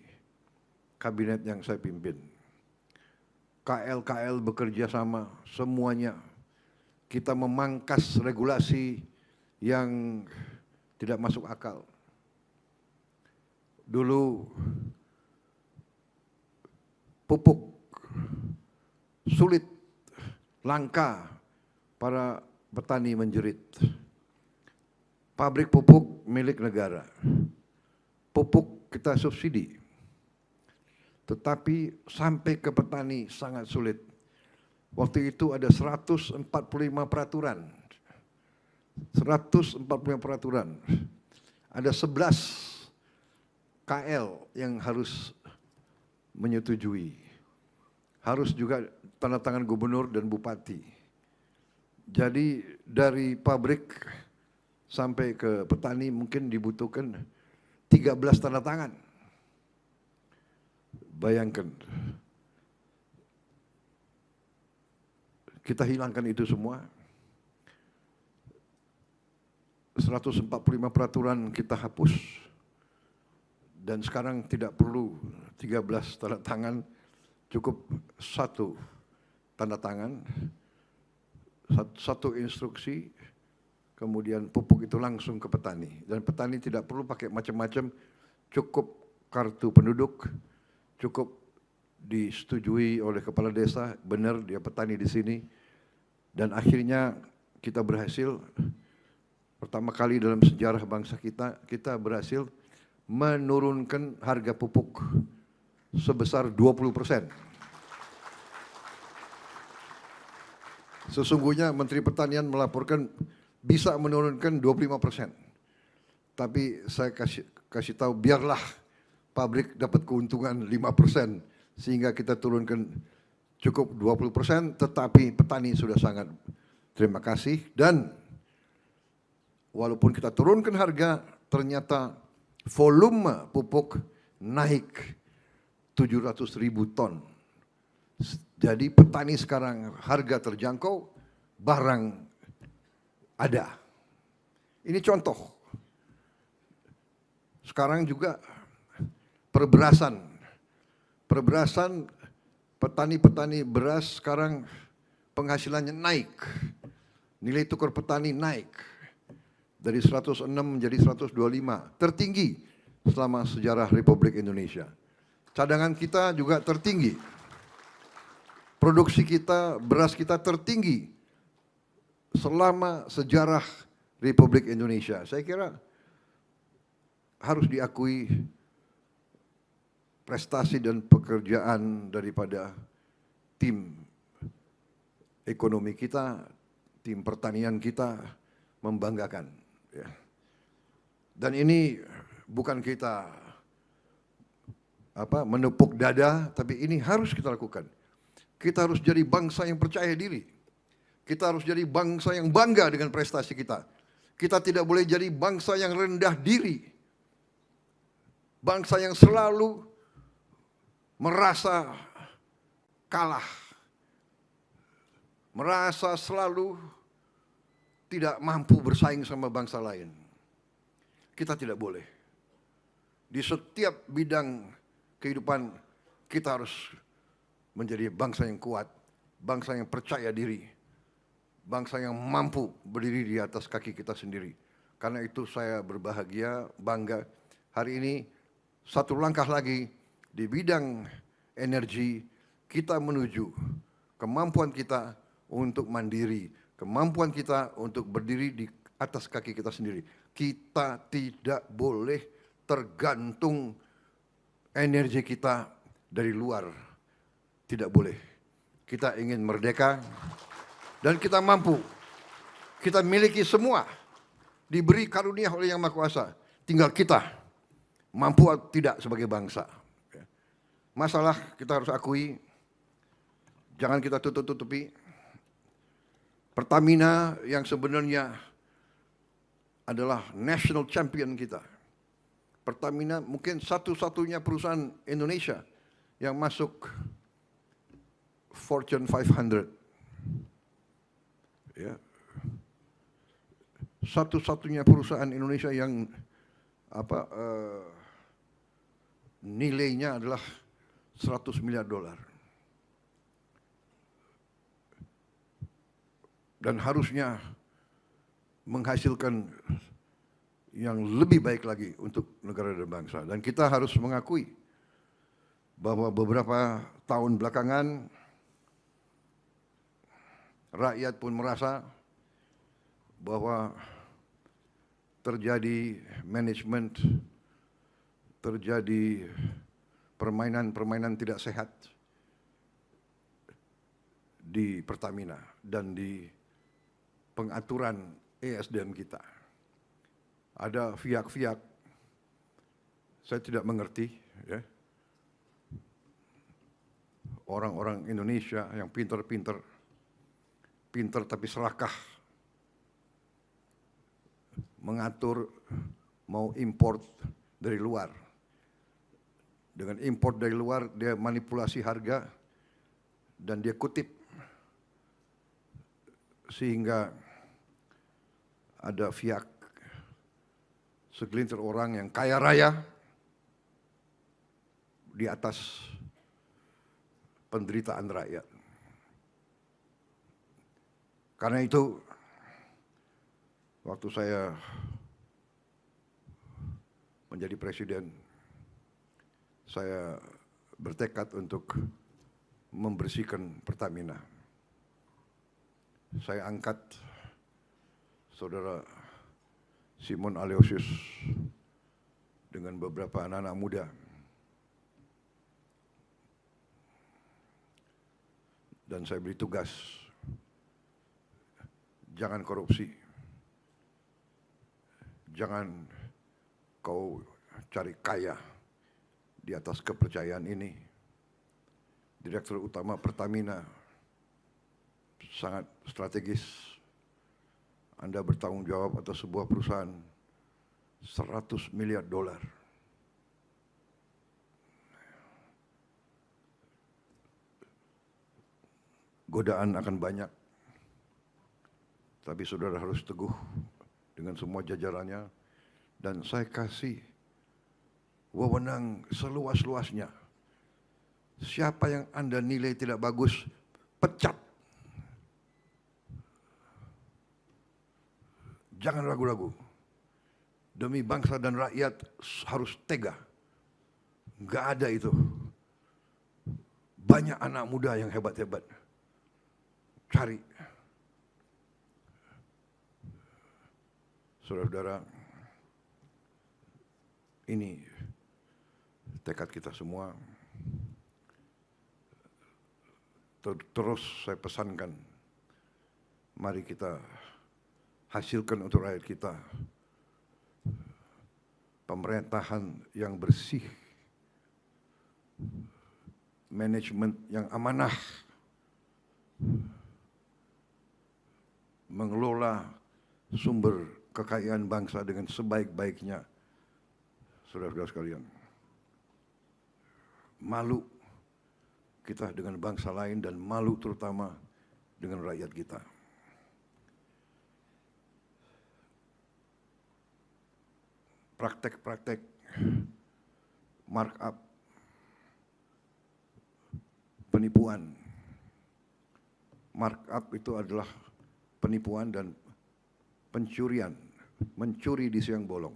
kabinet yang saya pimpin. KL bekerja sama, semuanya. Kita memangkas regulasi yang tidak masuk akal. Dulu pupuk sulit, langka, para petani menjerit. Pabrik pupuk milik negara. Pupuk kita subsidi. Tetapi sampai ke petani sangat sulit. Waktu itu ada 145 peraturan. 145 peraturan. Ada 11 KL yang harus menyetujui. Harus juga tanda tangan gubernur dan bupati. Jadi dari pabrik sampai ke petani mungkin dibutuhkan 13 tanda tangan. Bayangkan, kita hilangkan itu semua. 145 peraturan kita hapus. Dan sekarang tidak perlu 13 tanda tangan, cukup 1 tanda tangan, 1 instruksi, kemudian pupuk itu langsung ke petani. Dan petani tidak perlu pakai macam-macam, cukup kartu penduduk, cukup disetujui oleh kepala desa, benar dia petani di sini. Dan akhirnya kita berhasil, pertama kali dalam sejarah bangsa kita berhasil menurunkan harga pupuk sebesar 20%. Sesungguhnya Menteri Pertanian melaporkan bisa menurunkan 25%. Tapi saya kasih tahu, biarlah pabrik dapat keuntungan 5%, sehingga kita turunkan cukup 20%, tetapi petani sudah sangat terima kasih. Dan walaupun kita turunkan harga, ternyata volume pupuk naik 700.000 ton. Jadi petani sekarang harga terjangkau, barang ada. Ini contoh. Sekarang juga perberasan, petani-petani beras sekarang penghasilannya naik. Nilai tukar petani naik. Dari 106 menjadi 125. Tertinggi selama sejarah Republik Indonesia. Cadangan kita juga tertinggi. Produksi kita, beras kita tertinggi selama sejarah Republik Indonesia. Saya kira harus diakui prestasi dan pekerjaan daripada tim ekonomi kita, tim pertanian kita membanggakan. Ya. Dan ini bukan kita menepuk dada, tapi ini harus kita lakukan. Kita harus jadi bangsa yang percaya diri. Kita harus jadi bangsa yang bangga dengan prestasi kita. Kita tidak boleh jadi bangsa yang rendah diri. Bangsa yang selalu merasa kalah, merasa selalu tidak mampu bersaing sama bangsa lain. Kita tidak boleh. Di setiap bidang kehidupan kita harus menjadi bangsa yang kuat, bangsa yang percaya diri, bangsa yang mampu berdiri di atas kaki kita sendiri. Karena itu saya berbahagia, bangga hari ini satu langkah lagi di bidang energi kita menuju kemampuan kita untuk mandiri, kemampuan kita untuk berdiri di atas kaki kita sendiri. Kita tidak boleh tergantung energi kita dari luar. Tidak boleh. Kita ingin merdeka dan kita mampu. Kita miliki semua. Diberi karunia oleh Yang Maha Kuasa. Tinggal kita mampu atau tidak sebagai bangsa. Masalah kita harus akui, jangan kita tutup-tutupi. Pertamina yang sebenarnya adalah national champion kita. Pertamina mungkin satu-satunya perusahaan Indonesia yang masuk Fortune 500. Ya. Satu-satunya perusahaan Indonesia yang nilainya adalah $100 miliar. Dan harusnya menghasilkan yang lebih baik lagi untuk negara dan bangsa. Dan kita harus mengakui bahwa beberapa tahun belakangan rakyat pun merasa bahwa terjadi manajemen, terjadi permainan-permainan tidak sehat di Pertamina dan di pengaturan ESDM kita. Ada pihak-pihak, saya tidak mengerti, ya, orang-orang Indonesia yang pintar tapi serakah, mengatur mau import dari luar. Dengan import dari luar, dia manipulasi harga dan dia kutip sehingga ada pihak segelintir orang yang kaya raya di atas penderitaan rakyat. Karena itu, waktu saya menjadi presiden, saya bertekad untuk membersihkan Pertamina. Saya angkat saudara Simon Aleosius dengan beberapa anak-anak muda. Dan saya beri tugas, jangan korupsi. Jangan kau cari kaya di atas kepercayaan ini. Direktur Utama Pertamina sangat strategis. Anda bertanggung jawab atas sebuah perusahaan $100 miliar. Godaan akan banyak, tapi saudara harus teguh dengan semua jajarannya, dan saya kasih wewenang seluas-luasnya. Siapa yang Anda nilai tidak bagus, pecat. Jangan ragu-ragu. Demi bangsa dan rakyat harus tega. Nggak ada itu. Banyak anak muda yang hebat-hebat. Cari. Saudara-saudara, ini tekad kita semua. Terus saya pesankan, mari kita hasilkan untuk rakyat kita pemerintahan yang bersih, manajemen yang amanah, mengelola sumber kekayaan bangsa dengan sebaik-baiknya. Saudara-saudara sekalian, malu kita dengan bangsa lain dan malu terutama dengan rakyat kita. Praktek-praktek markup, penipuan. Markup itu adalah penipuan dan pencurian, mencuri di siang bolong.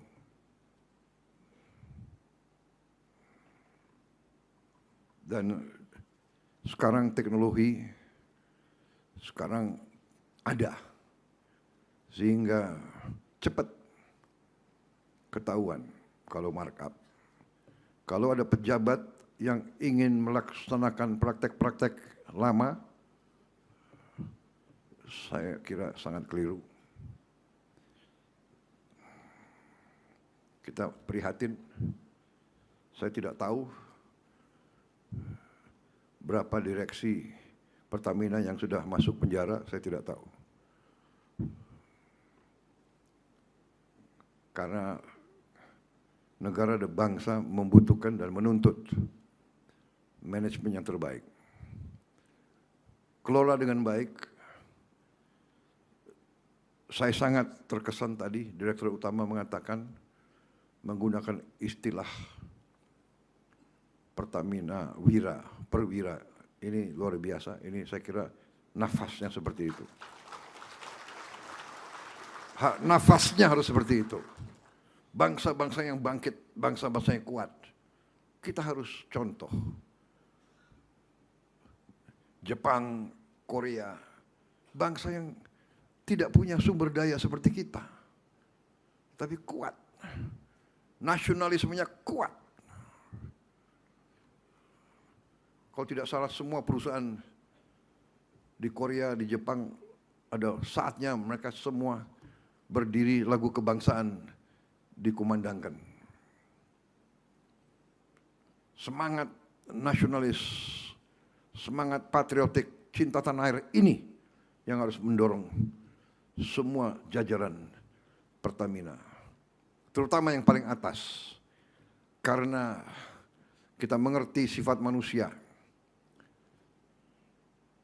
Dan Sekarang teknologi sekarang ada, sehingga cepat ketahuan kalau markup. Kalau ada pejabat yang ingin melaksanakan praktek-praktek lama, saya kira sangat keliru. Kita prihatin, saya tidak tahu berapa direksi Pertamina yang sudah masuk penjara, saya tidak tahu. Karena negara dan bangsa membutuhkan dan menuntut manajemen yang terbaik. Kelola dengan baik. Saya sangat terkesan tadi Direktur Utama mengatakan, menggunakan istilah Pertamina Wira, Perwira. Ini luar biasa, ini saya kira nafasnya seperti itu. Nafasnya harus seperti itu. Bangsa-bangsa yang bangkit, bangsa-bangsa yang kuat. Kita harus contoh. Jepang, Korea, bangsa yang tidak punya sumber daya seperti kita. Tapi kuat. Nasionalismenya kuat. Kalau tidak salah semua perusahaan di Korea, di Jepang, ada saatnya mereka semua berdiri lagu kebangsaan dikumandangkan. Semangat nasionalis, semangat patriotik, cinta tanah air ini yang harus mendorong semua jajaran Pertamina. Terutama yang paling atas. Karena kita mengerti sifat manusia.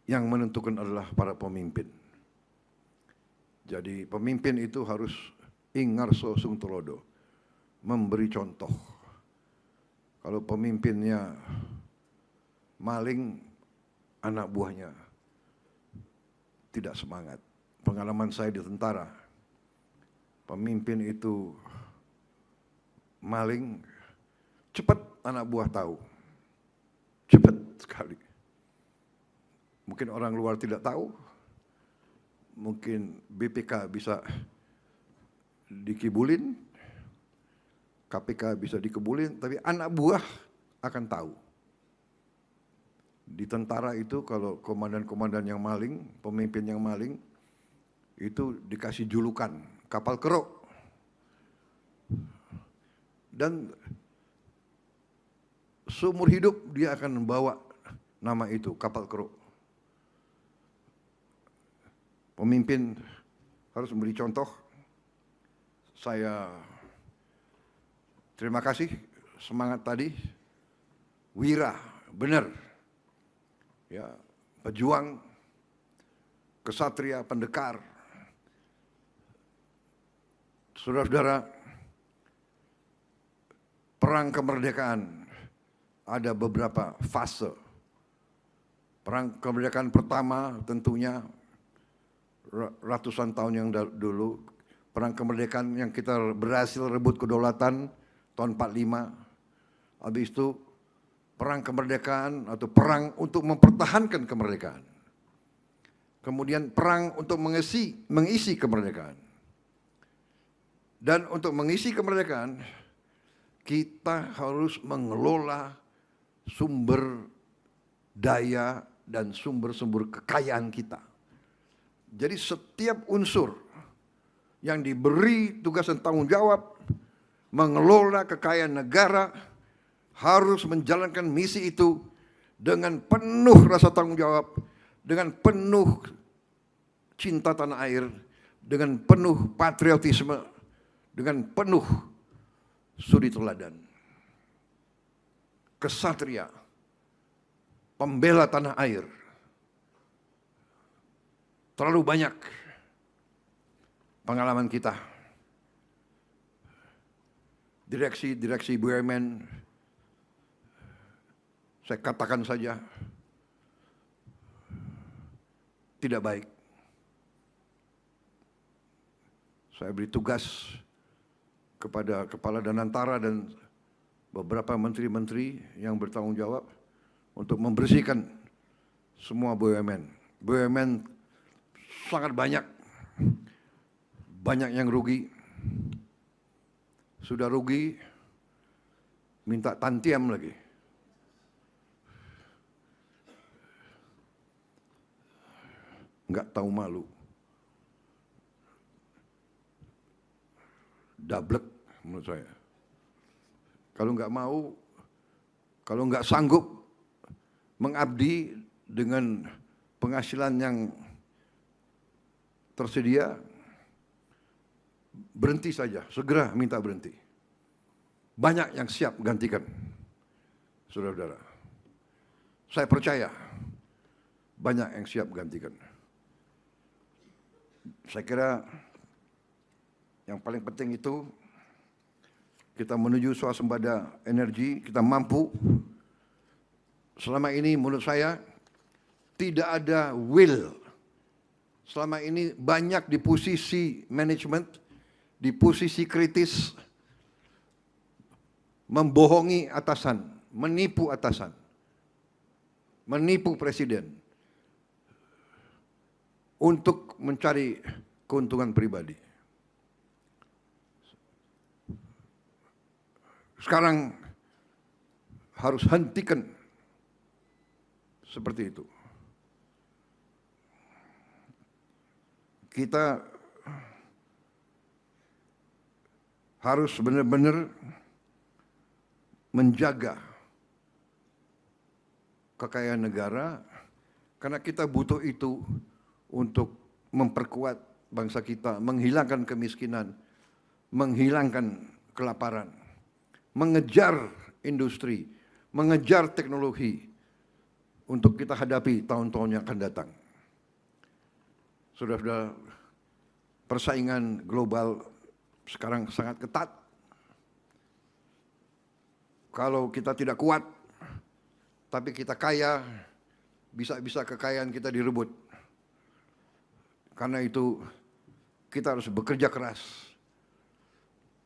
Yang menentukan adalah para pemimpin. Jadi pemimpin itu harus ingarso sung tulodo, memberi contoh. Kalau pemimpinnya maling, anak buahnya tidak semangat. Pengalaman saya di tentara, pemimpin itu maling, cepat anak buah tahu. Cepat sekali. Mungkin orang luar tidak tahu, mungkin BPK bisa dikibulin, KPK bisa dikibulin, tapi anak buah akan tahu. Di tentara itu kalau komandan-komandan yang maling, pemimpin yang maling, itu dikasih julukan kapal keruk. Dan seumur hidup dia akan membawa nama itu, kapal keruk. Pemimpin harus memberi contoh. Saya terima kasih semangat tadi. Wira, benar. Ya, pejuang, kesatria, pendekar. Saudara-saudara, perang kemerdekaan ada beberapa fase. Perang kemerdekaan pertama tentunya ratusan tahun yang dulu, perang kemerdekaan yang kita berhasil rebut kedaulatan tahun 45. Habis itu perang kemerdekaan atau perang untuk mempertahankan kemerdekaan. Kemudian perang untuk mengisi kemerdekaan. Dan untuk mengisi kemerdekaan, kita harus mengelola sumber daya dan sumber-sumber kekayaan kita. Jadi setiap unsur yang diberi tugas dan tanggung jawab mengelola kekayaan negara harus menjalankan misi itu dengan penuh rasa tanggung jawab, dengan penuh cinta tanah air, dengan penuh patriotisme, dengan penuh suri teladan. Kesatria, pembela tanah air. Terlalu banyak pengalaman kita. Direksi BUMN, saya katakan saja, tidak baik. Saya beri tugas kepada Kepala Danantara dan beberapa menteri-menteri yang bertanggung jawab untuk membersihkan semua BUMN. BUMN sangat banyak yang rugi. Sudah rugi, minta tantiam lagi. Enggak tahu malu. Dablek menurut saya. Kalau enggak mau, kalau enggak sanggup mengabdi dengan penghasilan yang tersedia, berhenti saja, segera minta berhenti. Banyak yang siap gantikan, saudara-saudara. Saya percaya banyak yang siap gantikan. Saya kira yang paling penting itu kita menuju swasembada energi, kita mampu. Selama ini menurut saya tidak ada will. Selama ini banyak di posisi manajemen, di posisi kritis, membohongi atasan, menipu atasan, menipu presiden untuk mencari keuntungan pribadi. Sekarang harus hentikan seperti itu. Kita harus benar-benar menjaga kekayaan negara, karena kita butuh itu untuk memperkuat bangsa kita, menghilangkan kemiskinan, menghilangkan kelaparan, mengejar industri, mengejar teknologi untuk kita hadapi tahun-tahun yang akan datang. Saudara-saudara, persaingan global sekarang sangat ketat. Kalau kita tidak kuat, tapi kita kaya, bisa-bisa kekayaan kita direbut. Karena itu kita harus bekerja keras.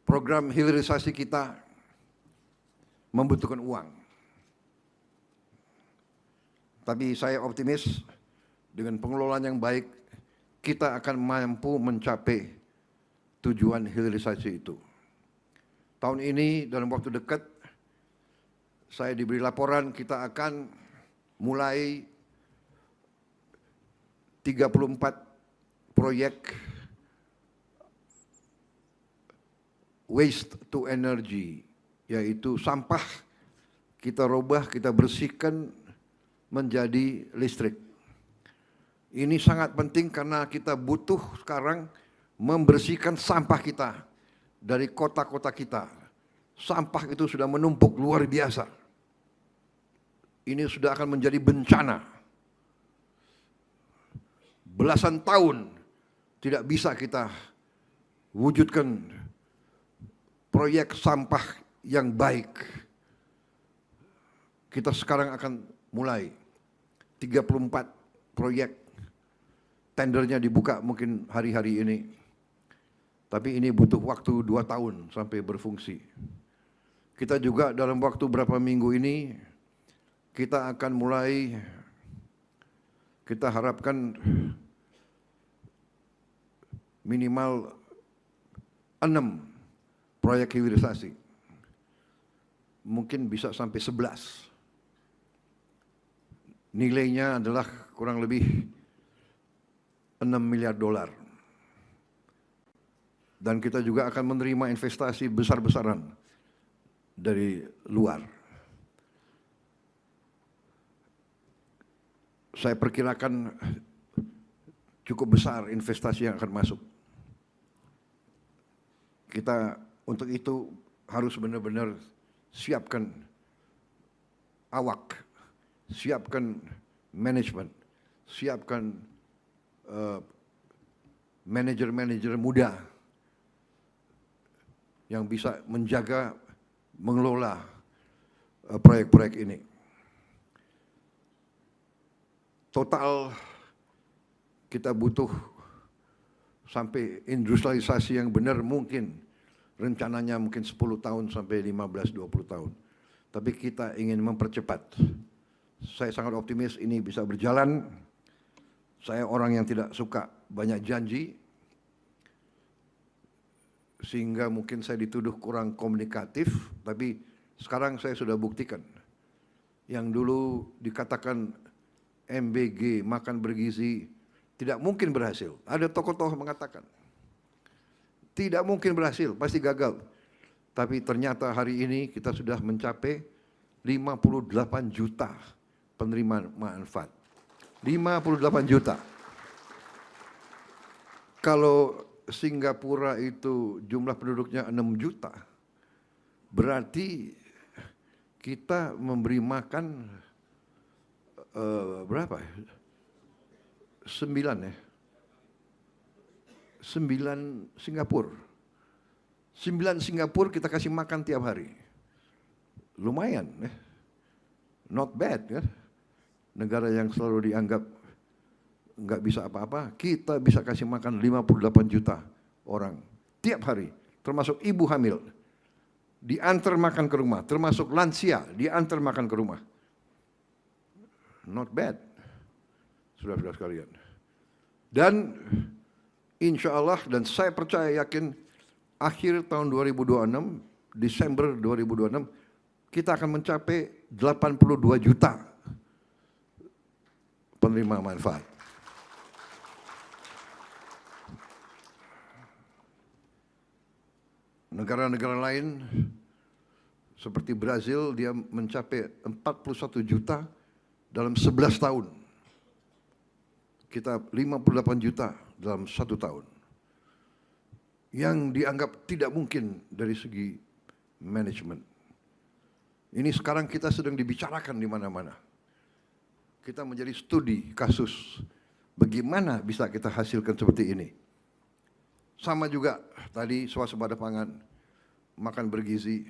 Program hilirisasi kita membutuhkan uang. Tapi saya optimis dengan pengelolaan yang baik, kita akan mampu mencapai tujuan hilirisasi itu. Tahun ini dalam waktu dekat, saya diberi laporan kita akan mulai 34 proyek waste to energy, yaitu sampah kita rubah, kita bersihkan menjadi listrik. Ini sangat penting karena kita butuh sekarang membersihkan sampah kita dari kota-kota kita. Sampah itu sudah menumpuk luar biasa. Ini sudah akan menjadi bencana. Belasan tahun tidak bisa kita wujudkan proyek sampah yang baik. Kita sekarang akan mulai 34 proyek. Tendernya dibuka mungkin hari-hari ini. Tapi ini butuh waktu 2 tahun sampai berfungsi. Kita juga dalam waktu berapa minggu ini, kita akan mulai, kita harapkan minimal 6 proyek hilirisasi. Mungkin bisa sampai 11. Nilainya adalah kurang lebih 6 miliar dolar. Dan kita juga akan menerima investasi besar-besaran dari luar. Saya perkirakan cukup besar investasi yang akan masuk. Kita untuk itu harus benar-benar siapkan awak, siapkan manajemen, siapkan manajer-manajer muda yang bisa menjaga, mengelola proyek-proyek ini. Total kita butuh sampai industrialisasi yang benar mungkin rencananya mungkin 10 tahun sampai 15-20 tahun. Tapi kita ingin mempercepat Saya sangat optimis ini bisa berjalan. Saya orang yang tidak suka banyak janji, sehingga mungkin saya dituduh kurang komunikatif, tapi sekarang saya sudah buktikan. Yang dulu dikatakan MBG, makan bergizi, tidak mungkin berhasil. Ada tokoh-tokoh mengatakan, tidak mungkin berhasil, pasti gagal. Tapi ternyata hari ini kita sudah mencapai 58 juta penerima manfaat. 58 juta. Kalau Singapura itu jumlah penduduknya 6 juta, berarti kita memberi makan berapa? 9 ya? 9 Singapura. 9 Singapura kita kasih makan tiap hari. Lumayan ya. Not bad kan? Negara yang selalu dianggap nggak bisa apa-apa, kita bisa kasih makan 58 juta orang tiap hari, termasuk ibu hamil, diantar makan ke rumah, termasuk lansia, diantar makan ke rumah. Not bad, saudara-saudara sekalian. Dan insya Allah, dan saya percaya yakin, akhir tahun 2026, Desember 2026, kita akan mencapai 82 juta penerima manfaat. Negara-negara lain seperti Brazil, dia mencapai 41 juta dalam 11 tahun. Kita 58 juta dalam 1 tahun. Yang dianggap tidak mungkin dari segi manajemen. Ini sekarang kita sedang dibicarakan di mana-mana. Kita menjadi studi kasus bagaimana bisa kita hasilkan seperti ini. Sama juga tadi swasembada pangan, makan bergizi,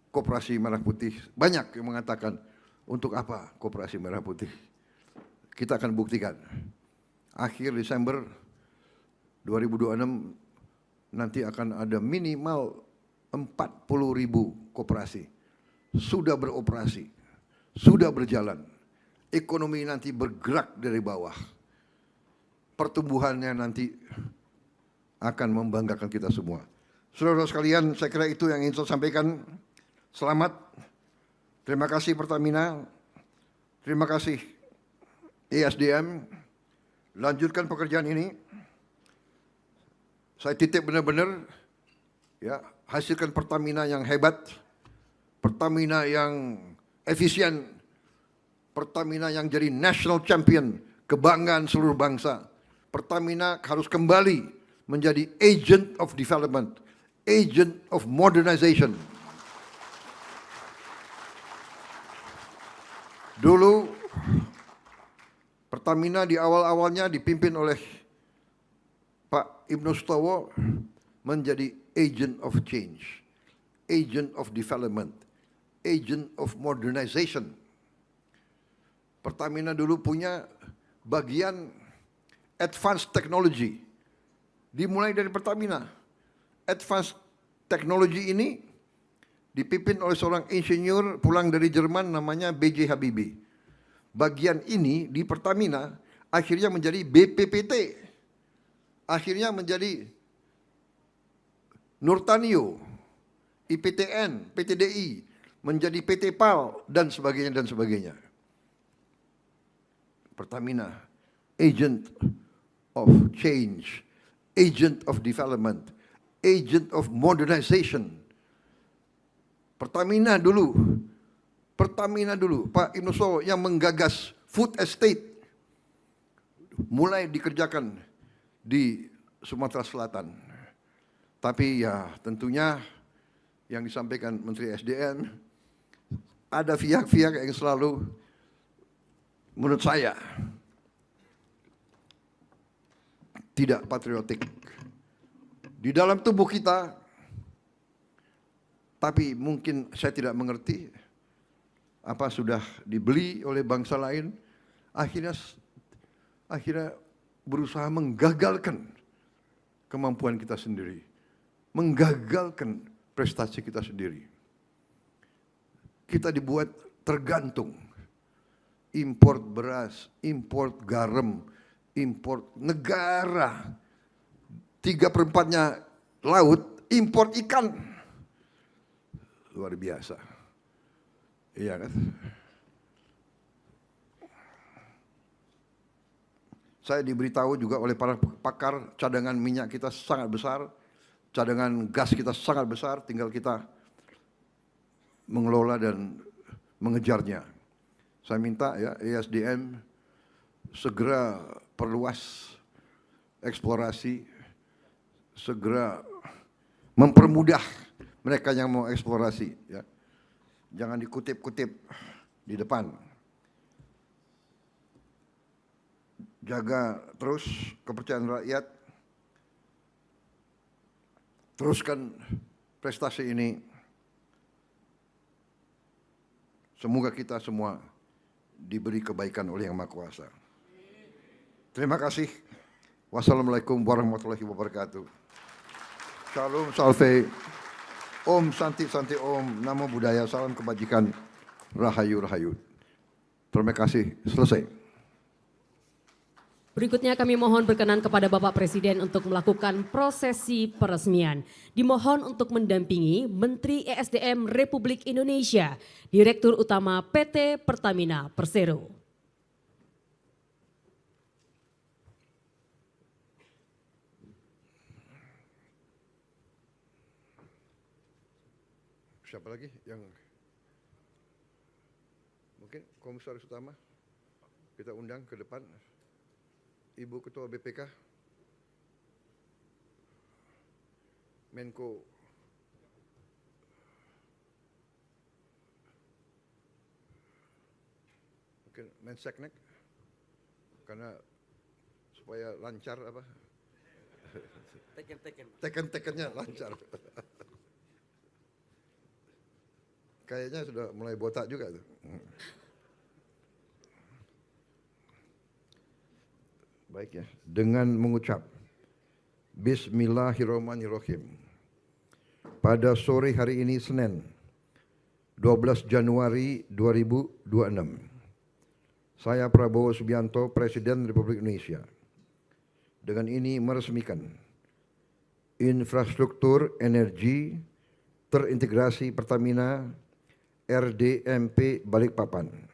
Koperasi Merah Putih. Banyak yang mengatakan, untuk apa Koperasi Merah Putih? Kita akan buktikan. Akhir Desember 2026 nanti akan ada minimal 40.000 koperasi. Sudah beroperasi, sudah berjalan. Ekonomi nanti bergerak dari bawah. Pertumbuhannya nanti akan membanggakan kita semua. Saudara-saudara sekalian, saya kira itu yang ingin saya sampaikan. Selamat. Terima kasih Pertamina. Terima kasih ESDM. Lanjutkan pekerjaan ini. Saya titip benar-benar, ya, hasilkan Pertamina yang hebat, Pertamina yang efisien, Pertamina yang jadi national champion, kebanggaan seluruh bangsa. Pertamina harus kembali menjadi agent of development, agent of modernization. Dulu Pertamina di awal-awalnya dipimpin oleh Pak Ibnu Sutowo menjadi agent of change, agent of development, agent of modernization. Pertamina dulu punya bagian advanced technology. Dimulai dari Pertamina. Advanced technology ini dipimpin oleh seorang insinyur pulang dari Jerman namanya B.J. Habibie. Bagian ini di Pertamina akhirnya menjadi BPPT. Akhirnya menjadi Nurtanio, IPTN, PTDI, menjadi PT PAL, dan sebagainya, dan sebagainya. Pertamina, agent of change, agent of development, agent of modernization. Pertamina dulu, Pak Ibnu Sutowo yang menggagas food estate, mulai dikerjakan di Sumatera Selatan. Tapi ya tentunya yang disampaikan Menteri SDM, ada pihak-pihak yang selalu menurut saya tidak patriotik di dalam tubuh kita, tapi mungkin saya tidak mengerti apa sudah dibeli oleh bangsa lain, akhirnya berusaha menggagalkan kemampuan kita sendiri, menggagalkan prestasi kita sendiri. Kita dibuat tergantung import beras, import garam, import negara. 3/4-nya laut, import ikan. Luar biasa. Iya kan? Saya diberitahu juga oleh para pakar, cadangan minyak kita sangat besar, cadangan gas kita sangat besar, tinggal kita mengelola dan mengejarnya. Saya minta ya ESDM segera perluas eksplorasi, segera mempermudah mereka yang mau eksplorasi. Ya. Jangan dikutip-kutip di depan. Jaga terus kepercayaan rakyat, teruskan prestasi ini. Semoga kita semua diberi kebaikan oleh Yang Maha Kuasa. Terima kasih. Wassalamualaikum warahmatullahi wabarakatuh. Shalom, salve. Om Santi Santi Om. Namo Buddhaya. Salam kebajikan. Rahayu Rahayu. Terima kasih. Selesai. Berikutnya kami mohon berkenan kepada Bapak Presiden untuk melakukan prosesi peresmian. Dimohon untuk mendampingi Menteri ESDM Republik Indonesia, Direktur Utama PT Pertamina Persero. Siapa lagi yang mungkin Komisaris Utama kita undang ke depan? Ibu Ketua BPK, Menko mungkin Menseknek, karena supaya lancar apa? Teken-tekennya lancar. Kayaknya sudah mulai botak juga tuh. Baik ya, dengan mengucap Bismillahirrahmanirrahim. Pada sore hari ini Senin 12 Januari 2026, saya Prabowo Subianto, Presiden Republik Indonesia, dengan ini meresmikan infrastruktur energi terintegrasi Pertamina RDMP Balikpapan.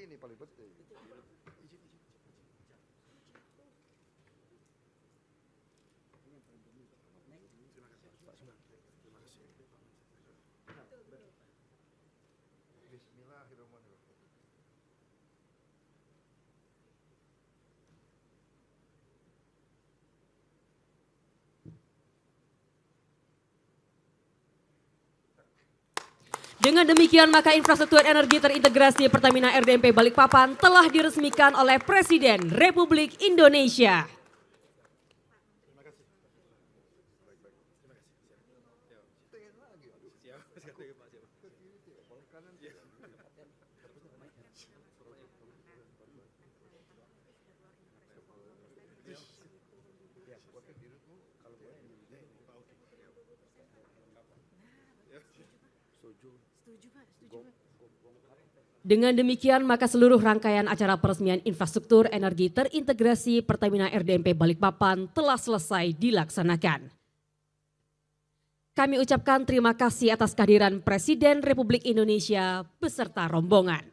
Ini paling penting. Bismillahirrahmanirrahim. Dengan demikian maka infrastruktur energi terintegrasi Pertamina RDMP Balikpapan telah diresmikan oleh Presiden Republik Indonesia. Dengan demikian maka seluruh rangkaian acara peresmian infrastruktur energi terintegrasi Pertamina RDMP Balikpapan telah selesai dilaksanakan. Kami ucapkan terima kasih atas kehadiran Presiden Republik Indonesia beserta rombongan.